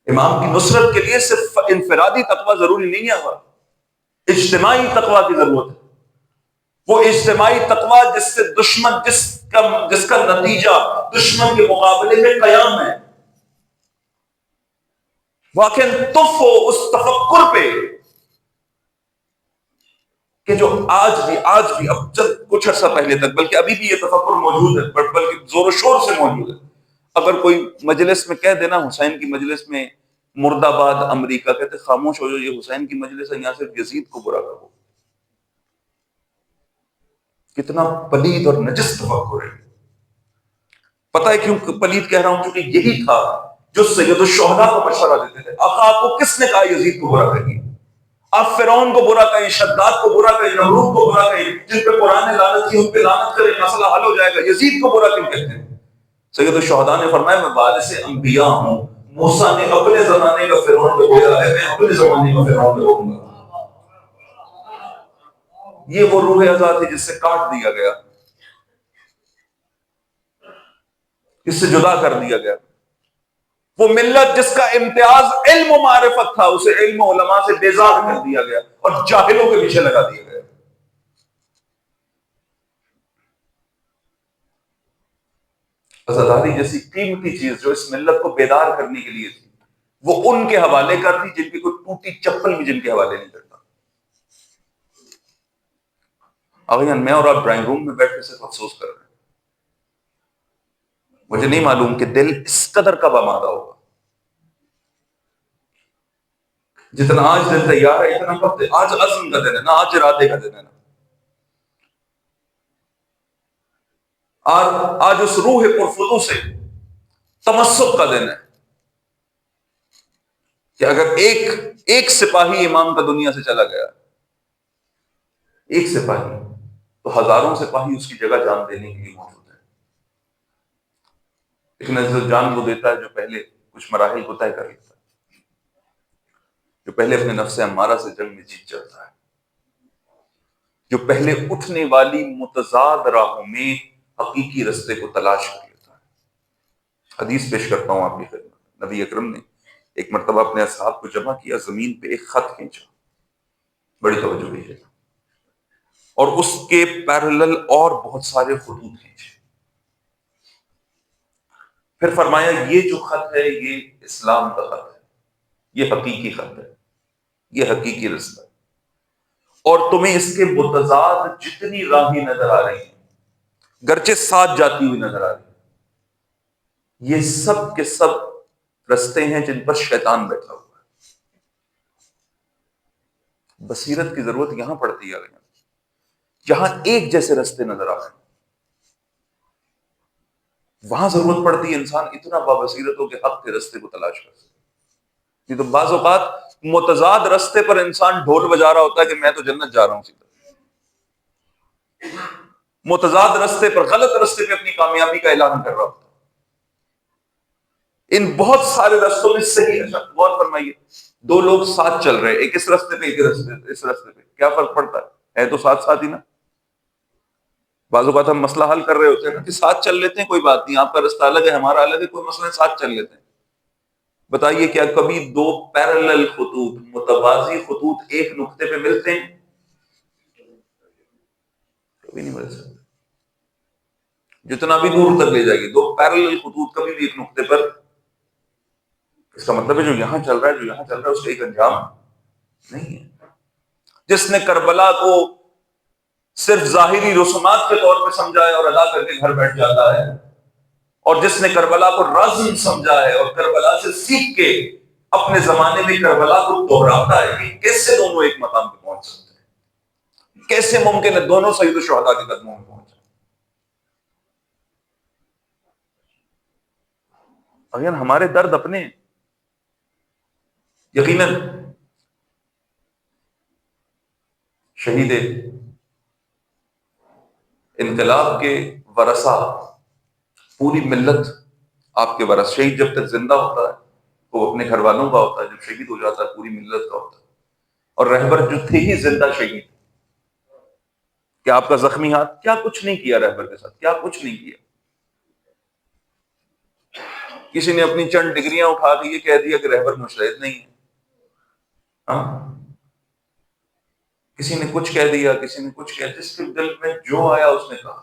امام کی نصرت کے لیے صرف انفرادی تقوی ضروری نہیں ہے، اجتماعی تقوی کی ضرورت ہے. وہ اجتماعی تقوی جس سے دشمن جس کا نتیجہ دشمن کے مقابلے میں قیام ہے. واقعاً تف ہو اس تفکر پہ کہ جو آج بھی اب چند کچھ عرصہ پہلے تک، بلکہ ابھی بھی یہ تفکر موجود ہے، بلکہ زور و شور سے موجود ہے. اگر کوئی مجلس میں کہہ دینا حسین کی مجلس میں مرد آباد امریکہ، کہتے خاموش ہو جو، یہ حسین کی مجلس ہے، یہاں صرف یزید کو برا کرو. کتنا پلید اور نجس تفکر ہے. پتہ ہے کیوں پلید کہہ رہا ہوں؟ کیونکہ یہی تھا جو سید الشہداء کو مشورہ دیتے تھے. آقا آپ کو کس نے کہا یزید کو برا کہیے؟ آپ فرعون کو برا کہیں، شداد کو برا کہیں، نمرود کو برا کہیں، جن پہ قرآن نے لعنت کی ان پہ لعنت کریں، مسئلہ حل ہو جائے گا. یزید کو برا کیوں کہتے ہیں؟ سید الشہداء نے فرمایا میں وارث انبیاء ہوں. موسیٰ نے اپنے زمانے کا فرعون کو گویا ہے، میں اپنے زمانے کا فرعون کو گوں گا. یہ وہ روح ازا تھی جس سے کاٹ دیا گیا، اس سے جدا کر دیا گیا. وہ ملت جس کا امتیاز علم و معرفت تھا، اسے علم و علماء سے بیزار کر دیا گیا اور جاہلوں کے پیچھے لگا دیا گیا. عزاداری جیسی قیمتی چیز جو اس ملت کو بیدار کرنے کے لیے تھی، وہ ان کے حوالے کر دی جن کی کوئی ٹوٹی چپل بھی جن کے حوالے نہیں کرتا. اگر میں اور آپ ڈرائنگ روم میں بیٹھ کے صرف افسوس کر رہے ہیں. مجھے نہیں معلوم کہ دل اس قدر کب آمادہ ہوگا. جتنا آج دل تیار ہے اتنا وقت ہے. آج عزم کا دن ہے نا، آج ارادے کا دن ہے نا. آج اس روح پرفتو سے تمسک کا دن ہے کہ اگر ایک سپاہی امام کا دنیا سے چلا گیا، ایک سپاہی، تو ہزاروں سپاہی اس کی جگہ جان دینے کے لیے موجود ہیں. لیکن عزت جان وہ دیتا ہے جو پہلے کچھ مراحل کو طے کر لیتا ہے، جو پہلے اپنے نفس امارہ سے جنگ میں جیت جاتا ہے، جو پہلے اٹھنے والی متضاد راہوں میں حقیقی رستے کو تلاش کر لیتا ہے. حدیث پیش کرتا ہوں آپ کی خدمت. نبی اکرم نے ایک مرتبہ اپنے اصحاب کو جمع کیا، زمین پہ ایک خط کھینچا، بڑی توجہ دیجیے، اور اس کے پیرلل اور بہت سارے خطوط کھینچے. پھر فرمایا یہ جو خط ہے یہ اسلام کا خط ہے، یہ حقیقی خط ہے، یہ حقیقی رستہ ہے، اور تمہیں اس کے متضاد جتنی راہیں نظر آ رہی ہیں، گرچہ ساتھ جاتی ہوئی نظر آ رہی ہیں، یہ سب کے سب رستے ہیں جن پر شیطان بیٹھا ہوا ہے. بصیرت کی ضرورت یہاں پڑتی ہے جہاں ایک جیسے رستے نظر آ رہے ہیں. وہاں ضرورت پڑتی ہے انسان اتنا بابصیرت ہو کہ حق کے رستے کو تلاش کر سکے. نہیں تو بعض اوقات متضاد رستے پر انسان ڈھول بجا رہا ہوتا ہے کہ میں تو جنت جا رہا ہوں سیدھا. متضاد رستے پر، غلط رستے پہ اپنی کامیابی کا اعلان کر رہا ہوتا ہے. ان بہت سارے رستوں میں صحیح ہے. غور فرمائیے، دو لوگ ساتھ چل رہے ہیں، ایک اس رستے پہ ایک اس رستے پہ، کیا فرق پڑتا ہے تو ساتھ ساتھ ہی نا. بعض اوقات ہم مسئلہ حل کر رہے ہوتے ہیں نا کہ ساتھ چل لیتے ہیں، کوئی بات نہیں، آپ کا رستہ الگ ہے ہمارا الگ ہے، کوئی مسئلہ ہے، ساتھ چل لیتے ہیں. بتائیے کیا کبھی دو پیرلل خطوط، متوازی خطوط ایک نقطے پہ ملتے ہیں؟ کبھی نہیں مل سکتے. جتنا بھی دور تک لے جائے گی، دو پیرلل خطوط کبھی بھی ایک نقطے پر. اس کا مطلب ہے جو یہاں چل رہا ہے، جو یہاں چل رہا ہے، اس کا ایک انجام نہیں ہے. جس نے کربلا کو صرف ظاہری رسومات کے طور پہ سمجھا ہے اور ادا کر کے گھر بیٹھ جاتا ہے، اور جس نے کربلا کو رزم سمجھا ہے اور کربلا سے سیکھ کے اپنے زمانے میں کربلا کو دہراتا ہے، کہ کیسے دونوں ایک مقام پہ پہنچ سکتے ہیں، کیسے ممکن ہے دونوں سید الشہداء کے قدموں میں پہنچ جائیں. اگر ہمارے درد اپنے ہیں، یقیناً شہید انقلاب کے ورثہ، پوری ملت آپ کے ورثہ. شہید جب تک زندہ ہوتا ہے وہ اپنے گھر والوں کا ہوتا ہے، جب شہید ہو جاتا ہے پوری ملت کا ہوتا ہے. اور رہبر جو تھے ہی زندہ شہید. کہ آپ کا زخمی ہاتھ کیا کچھ نہیں کیا رہبر کے ساتھ، کیا کچھ نہیں کیا. کسی نے اپنی چند ڈگریاں اٹھا کے یہ کہہ دیا کہ رہبر مجتہد نہیں ہے. ہاں، کسی نے کچھ کہہ دیا، کسی نے کچھ کہہ دیا، جس کے دل میں جو آیا اس نے کہا.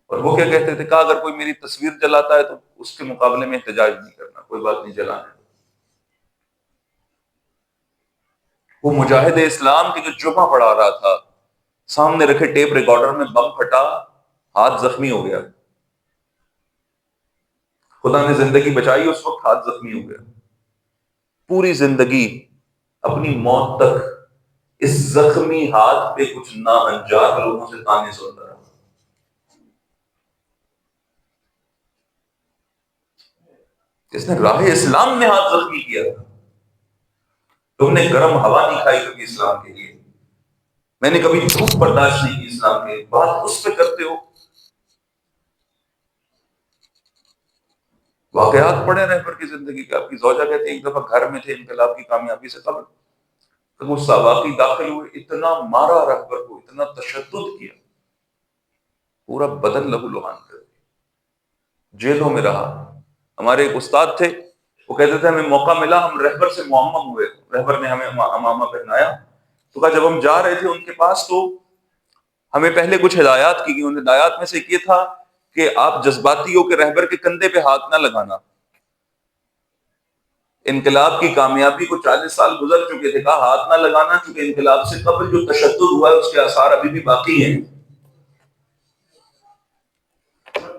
اور وہ کیا کہتے تھے؟ کہا اگر کوئی میری تصویر جلاتا ہے تو اس کے مقابلے میں احتجاج نہیں کرنا، کوئی بات نہیں، جلانا. وہ مجاہد اسلام کی جو جمعہ پڑھا رہا تھا، سامنے رکھے ٹیپ ریکارڈر میں بم پھٹا، ہاتھ زخمی ہو گیا. خدا نے زندگی بچائی، اس وقت ہاتھ زخمی ہو گیا. پوری زندگی اپنی موت تک اس زخمی ہاتھ پہ کچھ ناہنجار لوگوں سے تانے سنتا رہا. جس نے راہ اسلام میں ہاتھ زخمی کیا تھا. تم نے گرم ہوا نہیں کھائی کبھی اسلام کے لیے، میں نے کبھی دھوپ برداشت نہیں کی اسلام کے، بات اس پہ کرتے ہو. واقعات پڑے رہبر کی زندگی کے. آپ کی زوجہ کہتے ہیں ایک دفعہ گھر میں تھے انقلاب کی کامیابی سے قبل، تو وہ ساواقی داخل ہوئے، اتنا مارا رہبر کو، اتنا تشدد کیا، پورا بدن لہو لہان کر دیا، جیلوں میں رہا. ہمارے ایک استاد تھے، وہ کہتے تھے ہمیں موقع ملا، ہم رہبر سے معمم ہوئے، رہبر نے ہمیں امامہ پہنایا. تو کہا جب ہم جا رہے تھے ان کے پاس تو ہمیں پہلے کچھ ہدایات کی گئی. ان ہدایات میں سے ایک یہ تھا کہ آپ جذباتی ہو کہ رہبر کے کندھے پہ ہاتھ نہ لگانا. انقلاب کی کامیابی کو 40 سال گزر چکے تھے، کہا ہاتھ نہ لگانا، کیونکہ انقلاب سے قبل جو تشدد ہوا ہے اس کے آثار ابھی بھی باقی ہیں.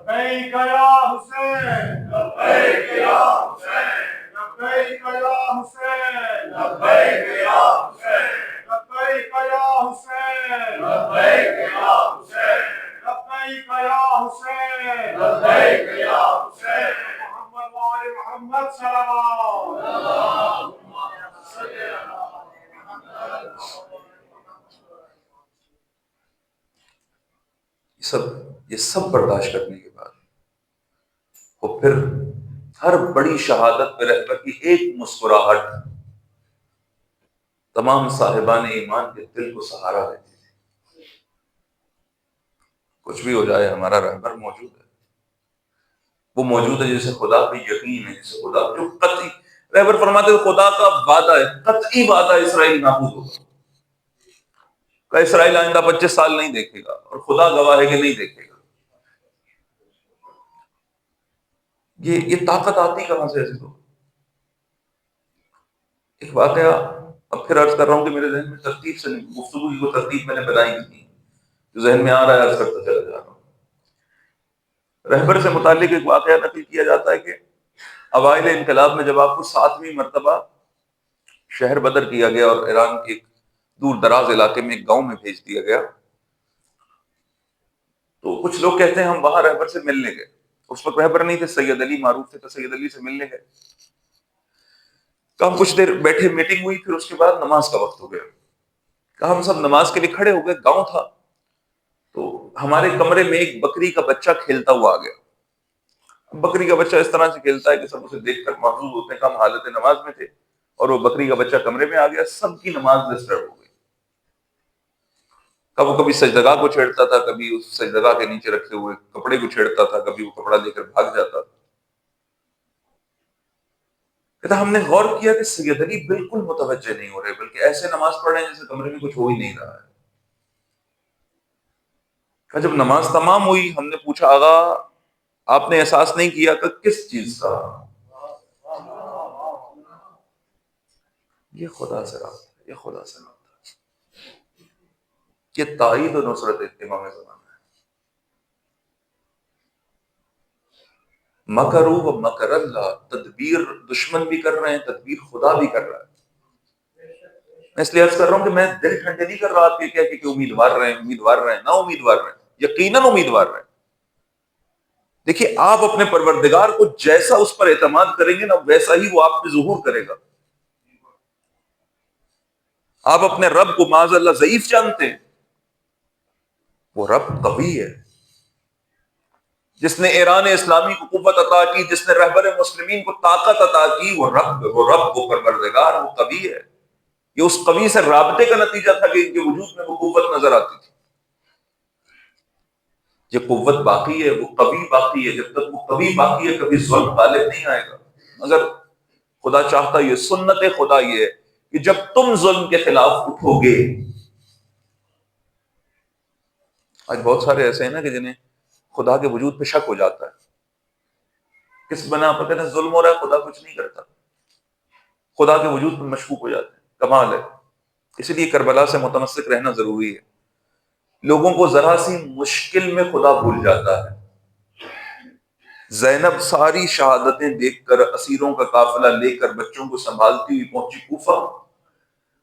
لبیک یا حسین، لبیک یا حسین، لبیک یا حسین، لبیک یا حسین، لبیک یا حسین، لبیک یا حسین، لبیک یا حسین، لبیک یا حسین. محمد وآل محمد صلوات اللہم صلی علی محمد. یہ سب برداشت کرنے کے بعد اور پھر ہر بڑی شہادت پہ رہبر کی ایک مسکراہٹ تمام صاحبان ایمان کے دل کو سہارا دیتی تھی. کچھ بھی ہو جائے ہمارا رہبر موجود ہے. وہ موجود ہے جسے خدا پہ یقین ہے، جسے خدا جو قطعی، رہبر فرماتے ہیں خدا کا وعدہ ہے، قطعی وعدہ اسرائیل نابود ہوگا. کہ اسرائیل آئندہ 25 سال نہیں دیکھے گا، اور خدا گواہ ہے کہ نہیں دیکھے گا. یہ طاقت آتی کہاں سے ایسے لوگ؟ ایک واقعہ اب پھر عرض کر رہا ہوں کہ میرے ذہن میں ترتیب سے نہیں، گفتگو کی وہ ترتیب میں نے بنائی نہیں، جو ذہن میں آ رہا ہے عرض کرتا چلا جا رہا ہوں. رہبر سے متعلق ایک واقعہ نقل کیا جاتا ہے کہ اوائل انقلاب میں جب آپ کو 7ویں مرتبہ شہر بدر کیا گیا اور ایران کے ایک دور دراز علاقے میں ایک گاؤں میں بھیج دیا گیا، تو کچھ لوگ کہتے ہیں ہم وہاں رہبر سے ملنے گئے. اس وقت رہبر نہیں تھے، سید علی معروف تھے، تو سید علی سے ملنے گئے. کہ ہم کچھ دیر بیٹھے، میٹنگ ہوئی، پھر اس کے بعد نماز کا وقت ہو گیا. کہ ہم سب نماز کے لیے کھڑے ہو گئے. گاؤں تھا تو ہمارے کمرے میں ایک بکری کا بچہ کھیلتا ہوا آ گیا. بکری کا بچہ اس طرح سے کھیلتا ہے کہ سب اسے دیکھ کر محظوظ ہوتے ہیں کہ ہم حالت نماز میں تھے اور وہ بکری کا بچہ کمرے میں آ گیا. سب کی نماز ڈسٹرب ہو گئی. وہ کبھی سجدگاہ کو چھیڑتا تھا، کبھی اس سجدگاہ کے نیچے رکھے ہوئے کپڑے کو چھیڑتا تھا، کبھی وہ کپڑا لے کر بھاگ جاتا تھا. کہتا ہم نے غور کیا کہ سید علی بالکل متوجہ نہیں ہو رہے، بلکہ ایسے نماز پڑھ رہے ہیں جیسے کمرے میں کچھ ہو ہی نہیں رہا ہے. کہ جب نماز تمام ہوئی ہم نے پوچھا آغا آپ نے احساس نہیں کیا کہ کس چیز کا؟ یہ خدا سے رابطہ ہے، یہ خدا سے رابطہ ہے، یہ تائید و نصرت امام زمانہ ہے. مکروا و مکر اللہ، تدبیر دشمن بھی کر رہے ہیں، تدبیر خدا بھی کر رہا ہے. میں اس لیے عرض کر رہا ہوں کہ میں دل ٹھنڈے نہیں کر رہا آپ کے کیا کہ امیدوار رہیں، امیدوار رہیں، نا امیدوار رہیں، یقیناً امیدوار رہیں. دیکھیے آپ اپنے پروردگار کو جیسا اس پر اعتماد کریں گے نا ویسا ہی وہ آپ پہ ظہور کرے گا. آپ اپنے رب کو معاذ اللہ ضعیف جانتے ہیں، وہ رب قوی ہے. جس نے ایران اسلامی کو قوت عطا کی، جس نے رہبر مسلمین کو طاقت عطا کی، وہ رب، وہ پروردگار، وہ قوی ہے. یہ اس قوی سے رابطے کا نتیجہ تھا کہ ان کے وجود میں وہ قوت نظر آتی تھی. یہ قوت باقی ہے، وہ قوی باقی ہے. جب تک وہ قوی باقی ہے کبھی ظلم غالب نہیں آئے گا. مگر خدا چاہتا، یہ سنت خدا یہ ہے کہ جب تم ظلم کے خلاف اٹھو گے. آج بہت سارے ایسے ہیں نا کہ جنہیں خدا کے وجود پہ شک ہو جاتا ہے. کس بنا پر کہتے ہیں ظلم ہو رہا ہے، خدا کچھ نہیں کرتا. خدا کے وجود پہ مشکوک ہو جاتے ہیں. کمال ہے. اس لیے کربلا سے متمسک رہنا ضروری ہے. لوگوں کو ذرا سی مشکل میں خدا بھول جاتا ہے. زینب ساری شہادتیں دیکھ کر، اسیروں کا قافلہ لے کر بچوں کو سنبھالتی ہوئی پہنچی کوفہ.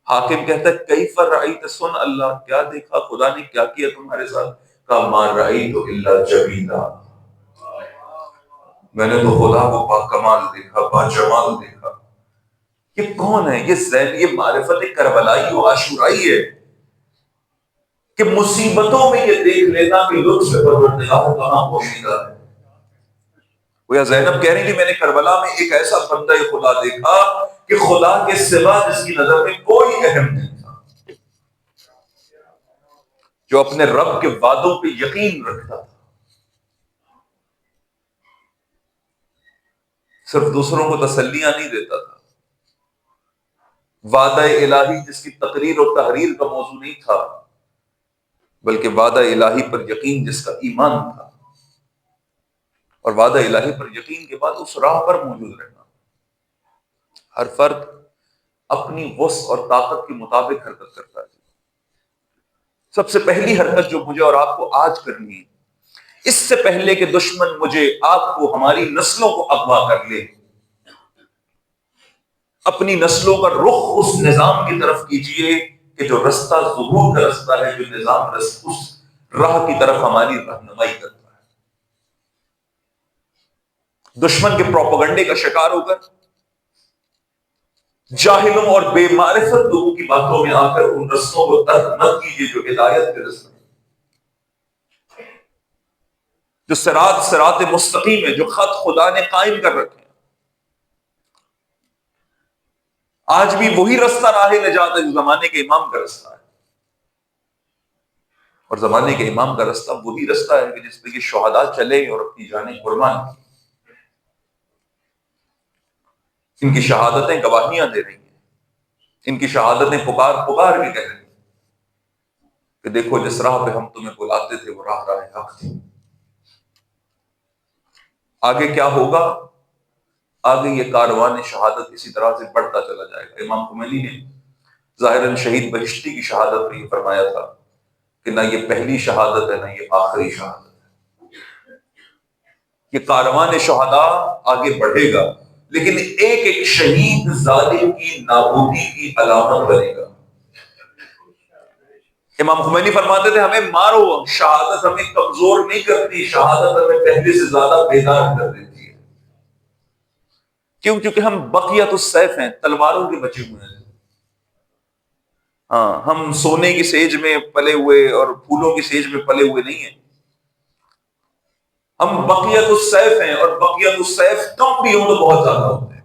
حاکم کہتا ہے کیف رأیت، سن اللہ کیا دیکھا، خدا نے کیا کیا تمہارے ساتھ؟ کہا ما رأیت الا جبیلا، میں نے تو خدا کو با کمال دیکھا، با جمال دیکھا. یہ کون ہے؟ یہ معرفت کربلائی و عاشورائی ہے کہ مصیبتوں میں یہ دیکھ لینا کہ لطف پروردگار کہاں پوشیدہ ہے. وہ یا زینب کہہ رہی تھی میں نے کربلا میں ایک ایسا بندہ خدا دیکھا کہ خدا کے سوا جس کی نظر میں کوئی اہم نہیں تھا، جو اپنے رب کے وعدوں پہ یقین رکھتا تھا، صرف دوسروں کو تسلیاں نہیں دیتا تھا. وعدہ الہی جس کی تقریر اور تحریر کا موضوع نہیں تھا، بلکہ وعدہ الہی پر یقین جس کا ایمان تھا، اور وعدہ الہی پر یقین کے بعد اس راہ پر موجود رہنا. ہر فرد اپنی وسع اور طاقت کے مطابق حرکت کرتا ہے. سب سے پہلی حرکت جو مجھے اور آپ کو آج کرنی ہے، اس سے پہلے کہ دشمن مجھے، آپ کو، ہماری نسلوں کو اغوا کر لے، اپنی نسلوں کا رخ اس نظام کی طرف کیجئے کہ جو رستہ ظہور کا رستہ ہے، جو نظام اس راہ کی طرف ہماری رہنمائی کرتا ہے. دشمن کے پروپیگنڈے کا شکار ہو کر جاہلوں اور بے معرفت لوگوں کی باتوں میں آ کر ان رستوں کو ترک مت کیجیے جو ہدایت کے رستے ہیں، جو صراط مستقیم ہے، جو خط خدا نے قائم کر رکھے ہیں. آج بھی وہی رستہ راہ نجات ہے جو زمانے کے امام کا رستہ ہے، اور زمانے کے امام کا رستہ وہی رستہ ہے کہ جس پہ کہ شہداء چلے اور اپنی جانیں قربان کی. ان کی شہادتیں گواہیاں دے رہی ہیں، ان کی شہادتیں پکار پکار بھی کہہ رہی ہیں کہ دیکھو جس راہ پہ ہم تمہیں بلاتے تھے وہ راہ حق تھی. آگے کیا ہوگا؟ آگے یہ کاروان شہادت اسی طرح سے بڑھتا چلا جائے گا. امام خمینی نے ظاہراً شہید بہشتی کی شہادت میں یہ فرمایا تھا کہ نہ یہ پہلی شہادت ہے نہ یہ آخری شہادت ہے. یہ کاروان شہداء آگے بڑھے گا، لیکن ایک ایک شہید ظالم کی نابودی کی علامت بنے گا. امام خمینی فرماتے تھے ہمیں مارو، شہادت ہمیں کمزور نہیں کرتی، شہادت ہمیں پہلے سے زیادہ بیدار کر دیتی ہے. کیوں؟ کیونکہ ہم بقیت السیف ہیں، تلواروں کے بچے ہوئے ہیں. ہاں، ہم سونے کی سیج میں پلے ہوئے اور پھولوں کی سیج میں پلے ہوئے نہیں ہیں. ہم بقیت السیف ہیں، اور بقیت السیف کم بھی ہوں تو بہت زیادہ ہوتے ہیں.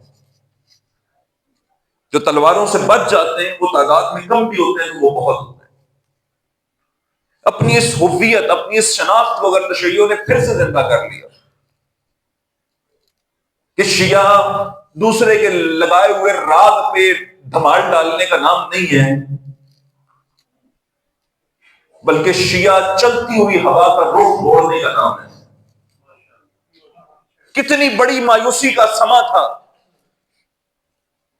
جو تلواروں سے بچ جاتے ہیں وہ تعداد میں کم بھی ہوتے ہیں تو وہ بہت ہوتے ہیں. اپنی اس ہویت، اپنی اس شناخت کو اگر تشیعوں نے پھر سے زندہ کر لیا کہ شیعہ دوسرے کے لگائے ہوئے راگ پہ دھمال ڈالنے کا نام نہیں ہے، بلکہ شیعہ چلتی ہوئی ہوا کا رخ موڑنے کا نام ہے. کتنی بڑی مایوسی کا سما تھا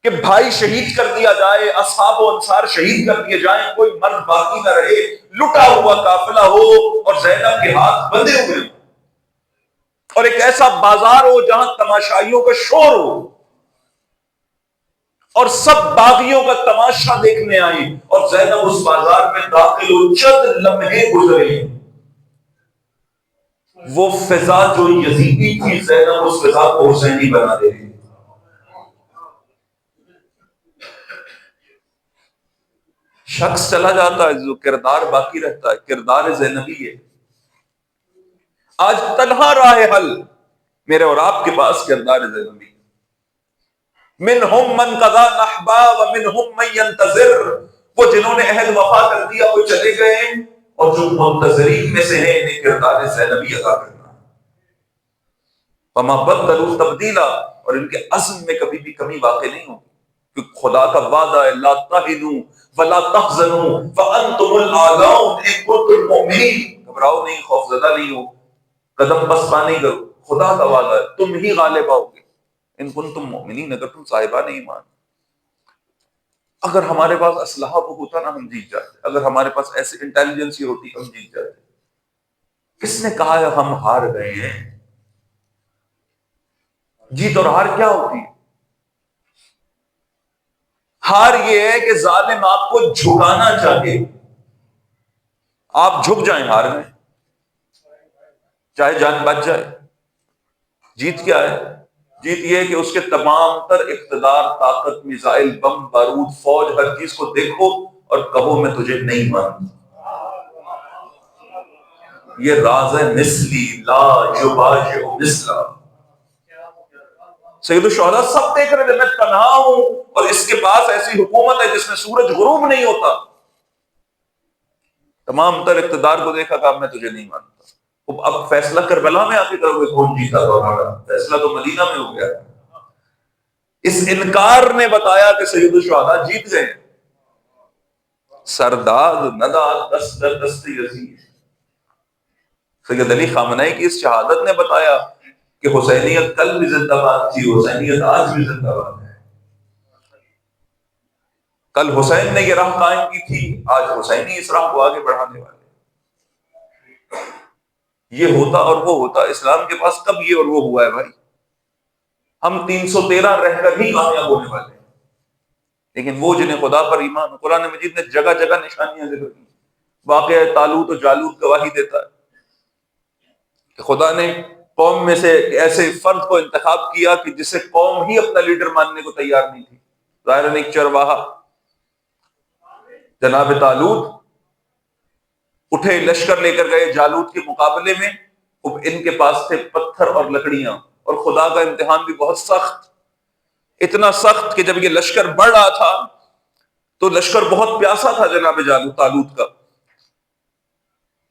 کہ بھائی شہید کر دیا جائے، اصحاب و انصار شہید کر دیے جائیں، کوئی مرد باقی نہ رہے، لٹا ہوا قافلہ ہو اور زینب کے ہاتھ بندھے ہوئے ہوں، اور ایک ایسا بازار ہو جہاں تماشائیوں کا شور ہو اور سب باغیوں کا تماشا دیکھنے آئیں، اور زینب اس بازار میں داخل ہو، چند لمحے گزرے، وہ فضا جو یزیدی تھی زینب اس فضا کو حسینی بنا دے رہی. شخص چلا جاتا ہے جو کردار باقی رہتا ہے، کردار زینبی ہے. آج تنہا راہ حل میرے اور آپ کے پاس کردار زینبی. منہم من قضا نحبا ومنہم من ينتظر، وہ جنہوں نے عہد وفا کر دیا وہ چلے گئے، اور جو منتظرین میں سے ہیں انہیں کردار زینبی ادا کرنا. فما بدلوا تبدیلا، اور ان کے عزم میں کبھی بھی کمی واقع نہیں ہوگی، کیونکہ خدا کا وعدہ ہے لا تہنوا ولا تحزنوا وانتم الاعلون ان کنتم مؤمنین. گھبراؤ نہیں، خوف زدہ نہیں ہو، قدم پسپا نہیں کرو، خدا کا وعدہ ہے تم ہی غالب آؤ گے ان کنتم مؤمنین، اگر تم صاحبان ایمان. اگر ہمارے پاس اسلحہ وہ ہوتا نا ہم جیت جاتے، اگر ہمارے پاس ایسی انٹیلیجنس ہوتی ہم جیت جاتے. کس نے کہا ہے ہم ہار گئے ہیں؟ جیت اور ہار کیا ہوتی ہے؟ ہار یہ ہے کہ ظالم آپ کو جھکانا چاہے، آپ جھک جائیں، ہار میں چاہے جان بچ جائے. جیت کیا ہے؟ جیت یہ ہے کہ اس کے تمام تر اقتدار، طاقت، میزائل، بم، بارود، فوج، ہر چیز کو دیکھو اور کہو میں تجھے نہیں مانتا۔ یہ راز ہے مثلی لا یباشر مثلا۔ سید الشہداء سب دیکھ رہے تھے، میں تنہا ہوں اور اس کے پاس ایسی حکومت ہے جس میں سورج غروب نہیں ہوتا۔ تمام تر اقتدار کو دیکھا کہ اب میں تجھے نہیں مانتا۔ اب فیصلہ کربلا میں آ کے کرو گے کون جیتا تو ہمارا فیصلہ تو مدینہ میں ہو گیا۔ اس انکار نے بتایا کہ سید الشہداء جیت گئے۔ سرداد نداد دست در دست یزید، سید علی خامنہئی کی اس شہادت نے بتایا کہ حسینیت کل بھی زندہ باد تھی، حسینیت آج بھی زندہ باد ہے۔ کل حسین نے یہ راہ قائم کی تھی، آج حسینی اس راہ کو آگے بڑھانے والے۔ یہ ہوتا اور وہ ہوتا، اسلام کے پاس کب یہ اور وہ ہوا ہے بھائی؟ ہم 313 رہ کر ہی کامیاب ہونے والے ہیں، لیکن وہ جنہیں خدا پر ایمان، قرآن مجید نے جگہ جگہ نشانیاں ذکر کی۔ واقعہ طالوت و جالوت گواہی دیتا ہے کہ خدا نے قوم میں سے ایسے فرد کو انتخاب کیا کہ جسے قوم ہی اپنا لیڈر ماننے کو تیار نہیں تھی۔ ظاہراً ایک چرواہا جناب طالوت اٹھے، لشکر لے کر گئے جالوت کے مقابلے میں۔ اب ان کے پاس تھے پتھر اور لکڑیاں، اور خدا کا امتحان بھی بہت سخت، اتنا سخت کہ جب یہ لشکر بڑھ رہا تھا تو لشکر بہت پیاسا تھا جناب طالوت کا۔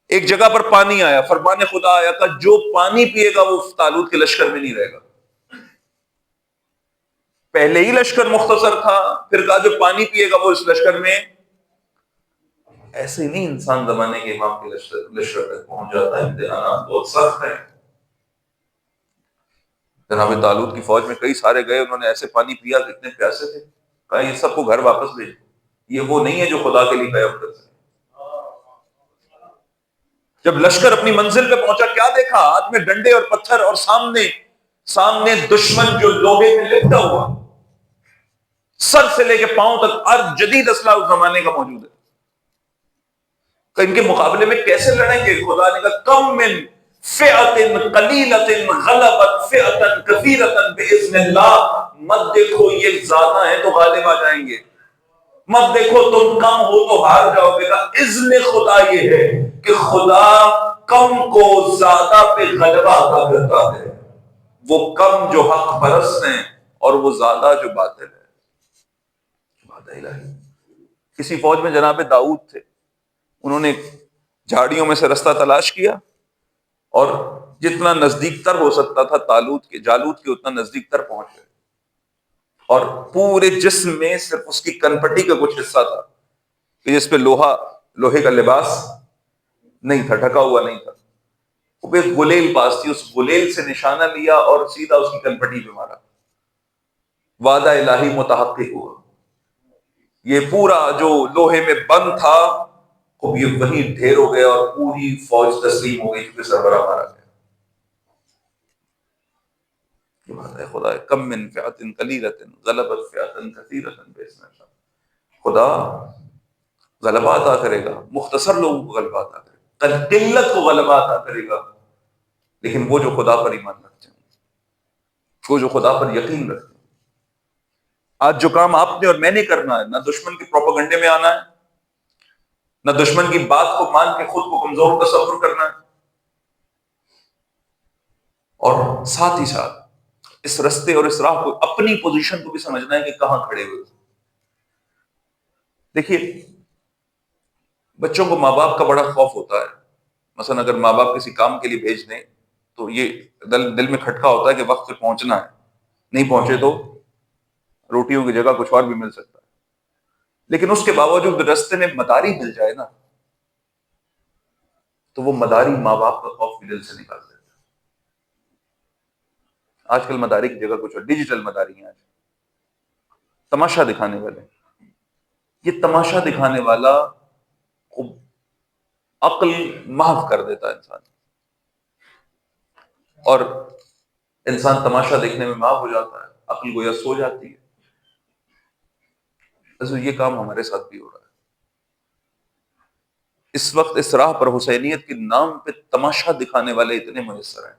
ایک جگہ پر پانی آیا، فرمان خدا آیا کہ جو پانی پیے گا وہ طالوت کے لشکر میں نہیں رہے گا۔ پہلے ہی لشکر مختصر تھا، پھر کہا جو پانی پیے گا وہ اس لشکر میں۔ ایسے نہیں انسان زمانے کے امام کے لشکر تک پہنچ جاتا ہے، امتحانات بہت سخت ہیں۔ جناب طالوت کی فوج میں کئی سارے گئے، انہوں نے ایسے پانی پیا کہ اتنے پیاسے تھے، کہا یہ سب کو گھر واپس بھیج دو، یہ وہ نہیں ہے جو خدا کے لیے قیام کر سکے۔ جب لشکر اپنی منزل پہ پہنچا، کیا دیکھا؟ ہاتھ میں ڈنڈے اور پتھر، اور سامنے دشمن جو لوہے میں لپٹا ہوا، سر سے لے کے پاؤں تک ہر جدید اسلحہ اس زمانے کا موجود ہے۔ کہ ان کے مقابلے میں کیسے لڑیں گے؟ خدا نے کہا کم من فئۃ قلیلۃ غلبت فئۃ کثیرۃ باذن اللہ، مت دیکھو یہ زیادہ ہیں تو غالب آ جائیں گے، مت دیکھو تم کم ہو تو ہار جاؤ گے۔ اذن خدا یہ ہے کہ خدا کم کو زیادہ پہ غلبہ عطا کرتا ہے، وہ کم جو حق پرست ہیں اور وہ زیادہ جو باطل ہے۔ بات الہی۔ کسی فوج میں جناب داؤد تھے، انہوں نے جھاڑیوں میں سے رستہ تلاش کیا اور جتنا نزدیک تر ہو سکتا تھا جالوت کے اتنا نزدیک تر پہنچ گئے، اور پورے جسم میں صرف اس کی کنپٹی کا کچھ حصہ تھا کہ جس پہ لوہے کا لباس نہیں تھا، ڈھکا ہوا نہیں تھا۔ وہ ایک گلیل پاس تھی، اس گلیل سے نشانہ لیا اور سیدھا اس کی کنپٹی پہ مارا۔ وعدہ الہی متحقق ہوا، یہ پورا جو لوہے میں بند تھا اب یہ وہیں ڈھیر ہو گیا اور پوری فوج تسلیم ہو گئی کیونکہ سربراہ مارا گیا۔ یہ بات ہے خدا ہے، کم من فئۃ قلیلۃ غلبت فئۃ کثیرۃ باذن اللہ۔ خدا غلبہ عطا کرے گا، مختصر لوگوں کو غلبہ عطا کرے گا، قلت کو غلبہ عطا کرے گا، لیکن وہ جو خدا پر ایمان رکھتے ہیں، وہ جو خدا پر یقین رکھتے ہیں۔ آج جو کام آپ نے اور میں نے کرنا ہے، نہ دشمن کے پروپیگنڈے میں آنا ہے، نہ دشمن کی بات کو مان کے خود کو کمزور تصور کرنا ہے، اور ساتھ ہی ساتھ اس رستے اور اس راہ کو، اپنی پوزیشن کو بھی سمجھنا ہے کہ کہاں کھڑے ہوئے۔ دیکھیے بچوں کو ماں باپ کا بڑا خوف ہوتا ہے، مثلا اگر ماں باپ کسی کام کے لیے بھیج دیں تو یہ دل میں کھٹکا ہوتا ہے کہ وقت پہ پہنچنا ہے، نہیں پہنچے تو روٹیوں کی جگہ کچھ اور بھی مل سکتا ہے۔ لیکن اس کے باوجود رستے میں مداری مل جائے نا، تو وہ مداری ماں باپ کا خوف بھی دل سے نکال دیتا ہے۔ آج کل مداری کی جگہ کچھ اور، ڈیجیٹل مداری ہیں، آج تماشا دکھانے والے۔ یہ تماشا دکھانے والا عقل محو کر دیتا ہے انسان، اور انسان تماشا دیکھنے میں محو ہو جاتا ہے، عقل گویا سو جاتی ہے۔ یہ کام ہمارے ساتھ بھی ہو رہا ہے اس وقت۔ اس راہ پر حسینیت کے نام پہ تماشا دکھانے والے اتنے میسر ہیں۔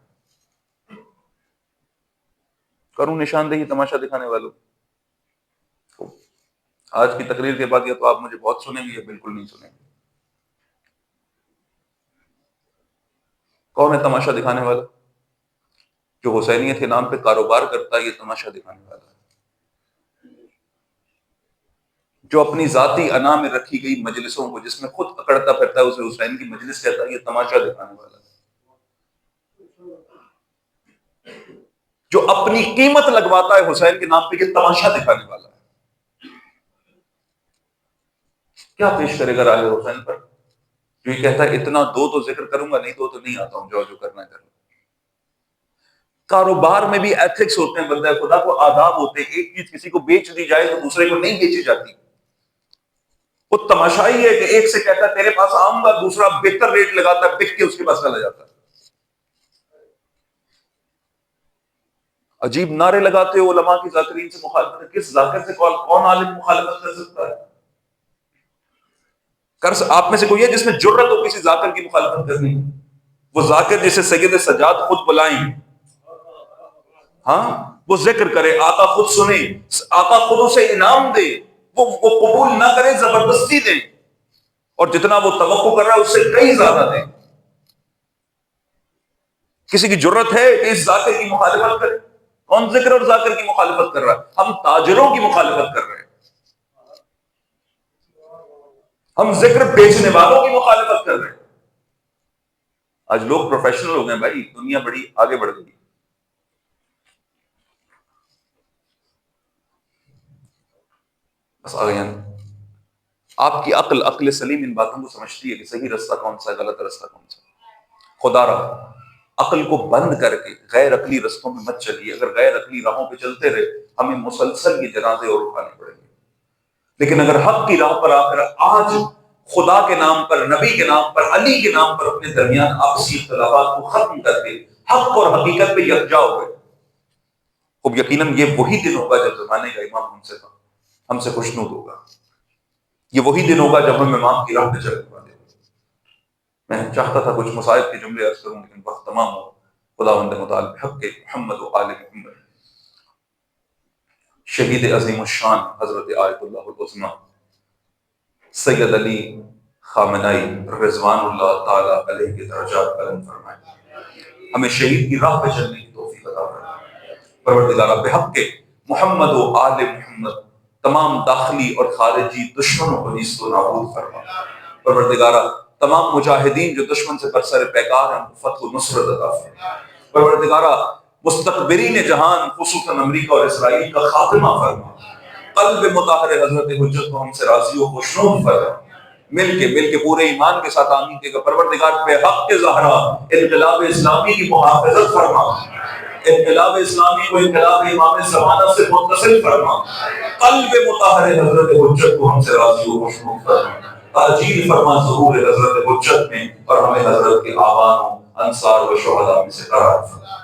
کروں نشاندہی تماشا دکھانے والوں کو؟ آج کی تقریر کے بعد یا تو آپ مجھے بہت سنیں گے یا بالکل نہیں سنیں گے. کون ہے تماشا دکھانے والا؟ جو حسینیت کے نام پہ کاروبار کرتا ہے، یہ تماشا دکھانے والا ہے. جو اپنی ذاتی انا میں رکھی گئی مجلسوں کو جس میں خود اکڑتا پھرتا ہے اسے حسین کی مجلس کہتا ہے، یہ تماشا دکھانے والا ہے. جو اپنی قیمت لگواتا ہے حسین کے نام پہ، یہ تماشا دکھانے والا ہے. کیا پیش کرے گا راہ حسین پر؟ جو یہ کہتا ہے اتنا دو تو ذکر کروں گا، نہیں تو نہیں آتا ہوں، جو کرنا ہے کروں. کاروبار میں بھی ایتھکس ہوتے ہیں، بندہ خدا کو آداب ہوتے ہیں. ایک چیز کسی کو بیچ دی جائے تو دوسرے کو نہیں بیچی جاتی. وہ تماشا ہی ہے کہ ایک سے کہتا ہے تیرے پاس آؤں گا، دوسرا بہتر ریٹ لگاتا ہے، بک کے اس کے پاس چلا جاتا ہے. عجیب نعرے لگاتے ہو علماء کی ذاکرین سے مخالفت. کس ذاکر سے کون عالم مخالفت کر سکتا ہے؟ آپ میں سے کوئی ہے جس میں جرت ہو کسی ذاکر کی مخالفت کرنی؟ وہ ذاکر جسے سید سجاد خود بلائیں، ہاں وہ ذکر کرے، آقا خود سنے، آقا خود اسے انعام دے، وہ قبول نہ کرے، زبردستی دے، اور جتنا وہ توقع کر رہا ہے اس سے کئی زیادہ دے. کسی کی جرت ہے کہ اس ذاکر کی مخالفت کرے؟ کون ذکر اور ذاکر کی مخالفت کر رہا ہے؟ ہم تاجروں کی مخالفت کر رہے ہیں، ہم ذکر بیچنے والوں کی مخالفت کر رہے ہیں. آج لوگ پروفیشنل ہو گئے بھائی، دنیا بڑی آگے بڑھ گئی. بس آ گئے. آپ کی عقل سلیم ان باتوں کو سمجھتی ہے کہ صحیح رستہ کون سا ہے، غلط رستہ کون سا. خدا رہا عقل کو بند کر کے غیر عقلی رستوں میں مت چلیے. اگر غیر عقلی راہوں پہ چلتے رہے ہمیں مسلسل یہ جنازے اور اٹھانے پڑیں گے. لیکن اگر حق کی راہ پر آ کر آج خدا کے نام پر، نبی کے نام پر، علی کے نام پر اپنے درمیان آپسی اختلافات کو ختم کر کے حق اور حقیقت پہ یکجا ہو گئے، اب یقیناً یہ وہی دن ہوگا جب زمانے کا امام ہم سے خوشنود ہوگا. یہ وہی دن ہوگا جب ہم امام کی راہ پہ چلنے والے. میں چاہتا تھا کچھ مصائب کے جملے عرض کروں لیکن وقت تمام ہو. خداوند متعال بحق محمد و آل محمد شہید عظیم الشان حضرت آیت اللہ العظمی سید علی خامنائی رضوان اللہ تعالی علیہ کے درجات بلند فرمائے. ہمیں شہید کی راہ پہ چلنے کی توفیق عطا فرمائے. پروردگارہ بحق محمد و آل محمد تمام داخلی اور خارجی دشمنوں کو نیست و نابود فرما. پروردگارہ تمام مجاہدین جو دشمن سے برسر پیکار ہیں فتح و نصرت عطا فرما. پروردگارہ مستقبرین جہان خصوصاً امریکہ اور اسرائیل کا خاتمہ فرما. قلب مطہر حضرت حجت کو ہم سے راضی و خوشنود فرما. مل کے پورے ایمان کے ساتھ آمین کہے گا. پروردگار بے حق کے زہرا انقلاب اسلامی کی محافظت فرما. انقلاب اسلامی کو انقلاب امام زمانہ سے متصل فرما. قلب مطہر حضرت حجت کو ہم سے راضی و خوشنود فرما. تاجیل فرما ظہور حضرت حجت میں اور ہمیں حضرت کے آبان و انصار و شہداء میں سے قرار فرما.